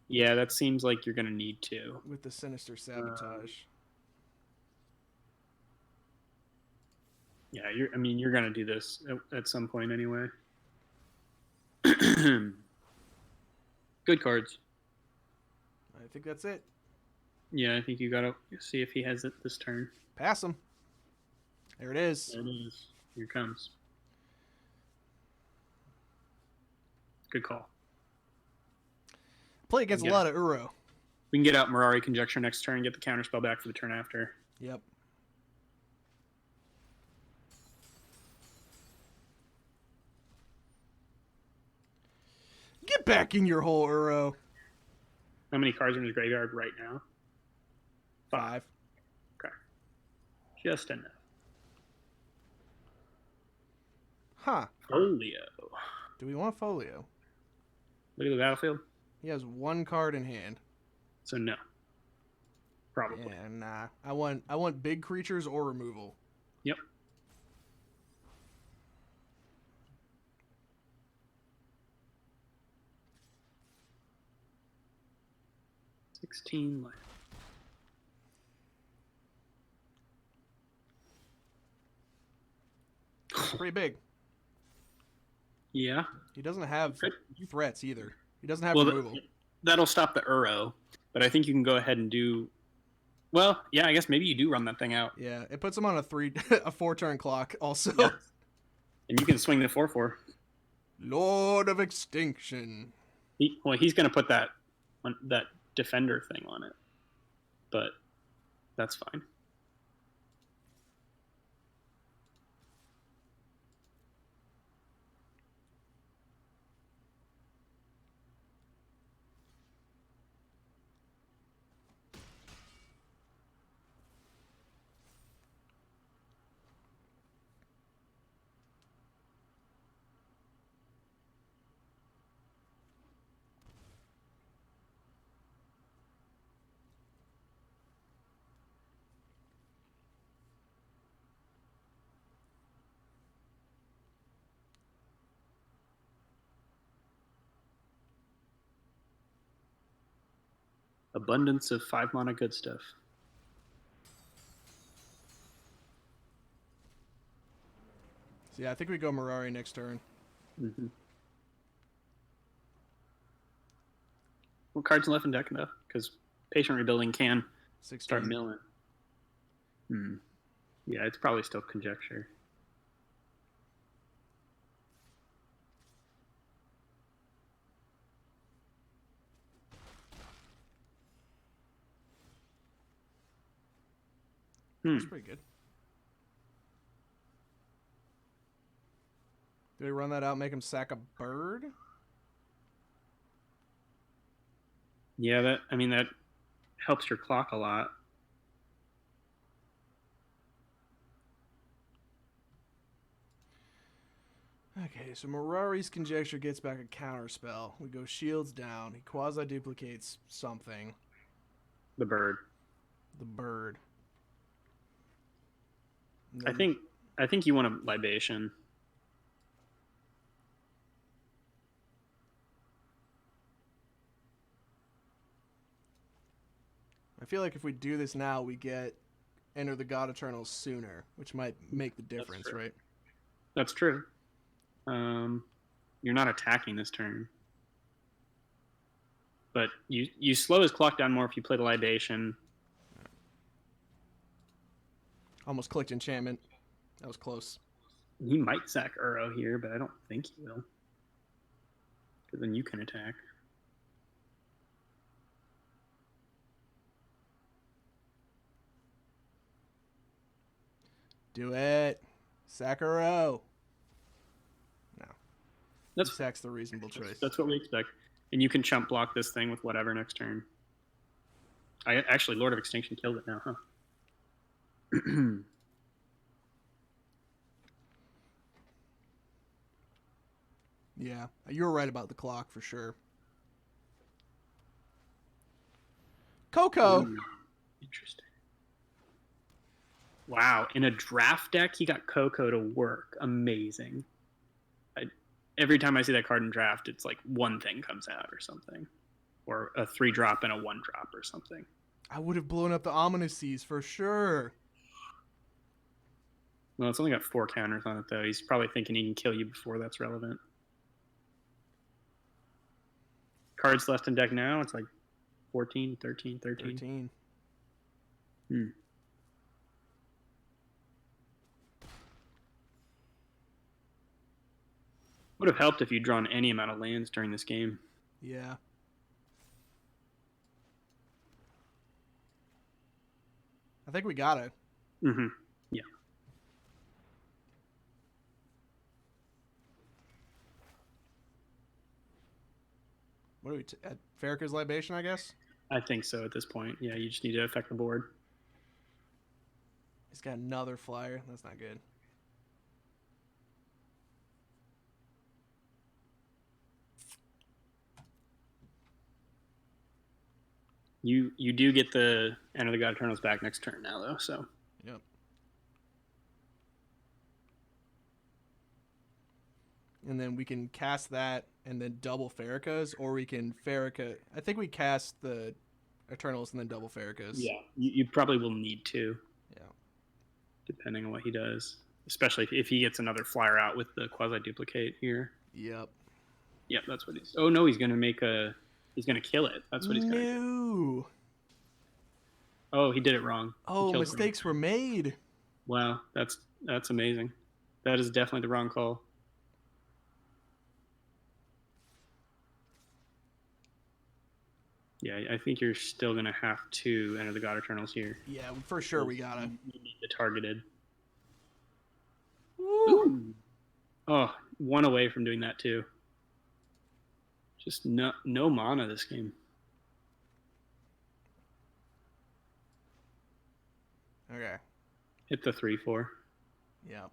Yeah, that seems like you're going to need to. with the Sinister Sabotage. Yeah, you're going to do this at some point anyway. Good cards. I think that's it. Yeah, I think you got to see if he has it this turn. Pass him. There it is. There it is. Here it comes. Good call. Play against a lot of Uro. We can get out Mirari Conjecture next turn and get the counterspell back for the turn after. Yep. Get back in your hole, Uro. How many cards are in his graveyard right now? 5. Okay. Just enough. Huh. Folio. Do we want Folio? Look at the battlefield. He has 1 card in hand. So no. Probably. Yeah, nah. I want big creatures or removal. Yep. $16 left. Pretty big. Yeah. He doesn't have Good. threats either. He doesn't have Well, removal. that'll stop the Uro, but I think you can go ahead and do... Well, yeah, I guess maybe you do run that thing out. Yeah, it puts him on a 4-turn clock also. Yeah. And you can swing the 4/4. Lord of Extinction. He's going to put that defender thing on it, but that's fine. Abundance of 5 mana good stuff. So yeah, I think we go Mirari next turn. Mm-hmm. What cards left in deck enough? Because Patient Rebuilding can 16. start milling. Yeah, it's probably still conjecture. That's pretty good. Do we run that out and make him sack a bird? Yeah, that helps your clock a lot. Okay, so Mirari's Conjecture gets back a counter spell. We go shields down. He quasi-duplicates something. The bird. The bird. I think you want a libation. I feel like if we do this now, we get Enter the God Eternal sooner, which might make the difference, right? That's true. You're not attacking this turn. But you slow his clock down more if you play the libation. Almost clicked enchantment. That was close. He might sack Uro here, but I don't think he will. Because then you can attack. Do it. Sack Uro. No. He That's sacks the reasonable choice. That's what we expect. And you can chump block this thing with whatever next turn. Actually, Lord of Extinction killed it now, huh? Yeah, you were right about the clock for sure. Coco. Ooh, interesting. Wow, in a draft deck, he got Coco to work. Amazing. Every time I see that card in draft, it's like one thing comes out or something. Or a 3-drop and a 1-drop or something. I would have blown up the Ominous Seas for sure. Well, it's only got 4 counters on it, though. He's probably thinking he can kill you before that's relevant. Cards left in deck now, it's like 14, 13. 13. Would have helped if you'd drawn any amount of lands during this game. Yeah. I think we got it. Mm-hmm. Yeah. What do we at Farrakhan's Libation, I guess? I think so at this point. Yeah, you just need to affect the board. He's got another flyer. That's not good. You do get the Enter the God Eternals back next turn now, though, so. Yep. And then we can cast that and then double Farrakhan's, or we can Farrakhan. I think we cast the Eternals and then double Farrakhan's. Yeah, you probably will need to. Yeah. Depending on what he does. Especially if he gets another flyer out with the quasi-duplicate here. Yep. Yep, that's what he's... Oh, no, he's going to make a... He's going to kill it. That's what he's going to do. Oh, he did it wrong. Oh, mistakes were made. Wow, that's amazing. That is definitely the wrong call. Yeah, I think you're still going to have to Enter the God Eternals here. Yeah, for sure we got to. You need the targeted. Woo! Oh, 1 away from doing that too. Just no mana this game. Okay. Hit the 3/4. Yep.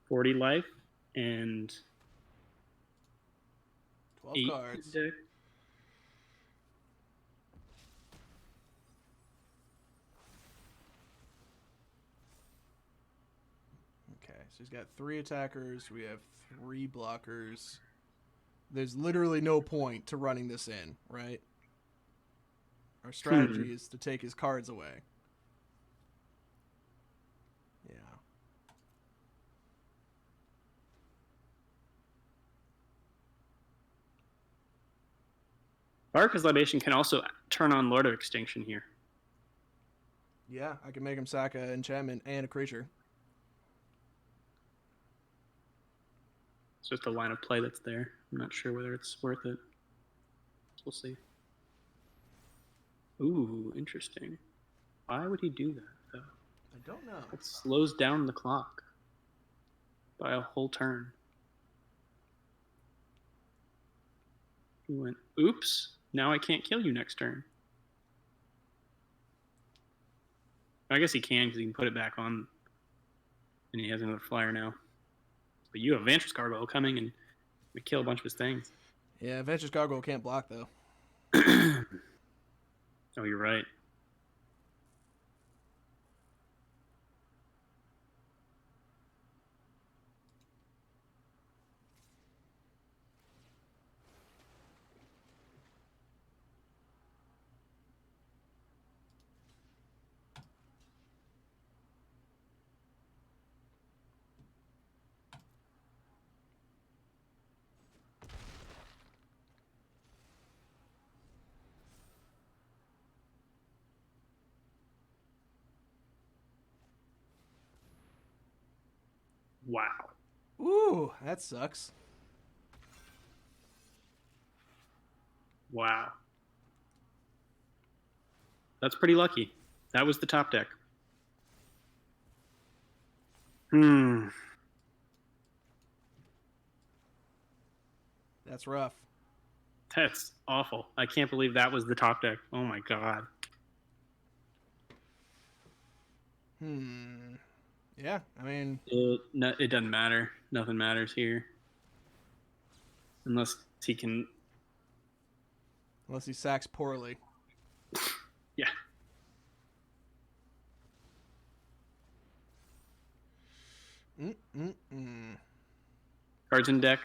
40 life and 12 8 cards. deck. Okay, so he's got 3 attackers. We have 3 blockers. there's literally no point to running this in, right? Our strategy is to take his cards away. Yeah. Barca's Libation can also turn on Lord of Extinction here. Yeah, I can make him sack an enchantment and a creature. It's just a line of play that's there. I'm not sure whether it's worth it. We'll see. Ooh, interesting. Why would he do that, though? I don't know. It slows down the clock by a whole turn. He went, oops, now I can't kill you next turn. I guess he can because he can put it back on, and he has another flyer now. But you have Vantress Gargoyle coming, and we kill a bunch of his things. Yeah, Vantress Gargoyle can't block, though. Oh, you're right. Wow. Ooh, that sucks. Wow. That's pretty lucky. That was the top deck. That's rough. That's awful. I can't believe that was the top deck. Oh my god. Yeah, I mean... It doesn't matter. Nothing matters here. Unless he can... Unless he sacks poorly. Yeah. Cards in deck.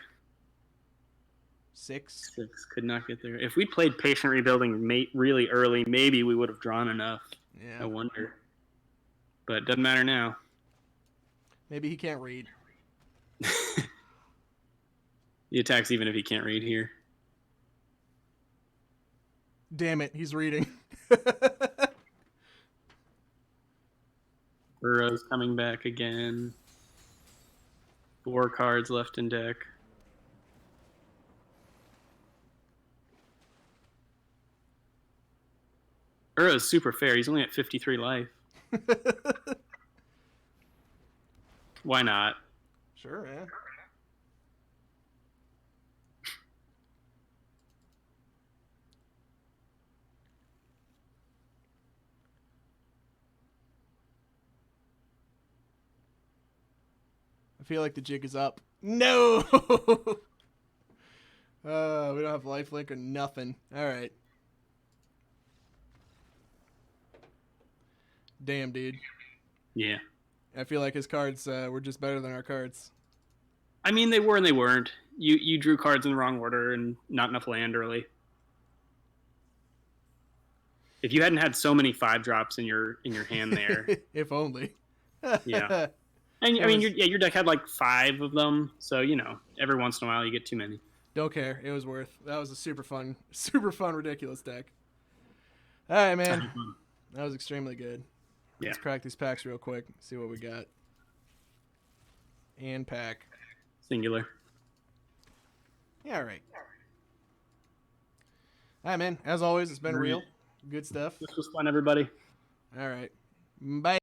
6. 6. Could not get there. If we played Patient Rebuilding really early, maybe we would have drawn enough. Yeah. I wonder. But it doesn't matter now. Maybe he can't read. He attacks even if he can't read here. Damn it, he's reading. Burrow's coming back again. 4 cards left in deck. Burrow's super fair. He's only at 53 life. Why not? Sure, yeah. I feel like the jig is up. No! We don't have lifelink or nothing. All right. Damn, dude. Yeah. I feel like his cards were just better than our cards. I mean, they were and they weren't. You drew cards in the wrong order and not enough land early. If you hadn't had so many 5-drops in your hand there. If only. Yeah. And I mean, your deck had like 5 of them, so every once in a while you get too many. Don't care. It was worth. That was a super fun, ridiculous deck. All right, man. That was extremely good. Yeah. Let's crack these packs real quick. See what we got. And pack. Singular. Yeah, all right. All right, man. As always, it's been real. Good stuff. This was fun, everybody. All right. Bye.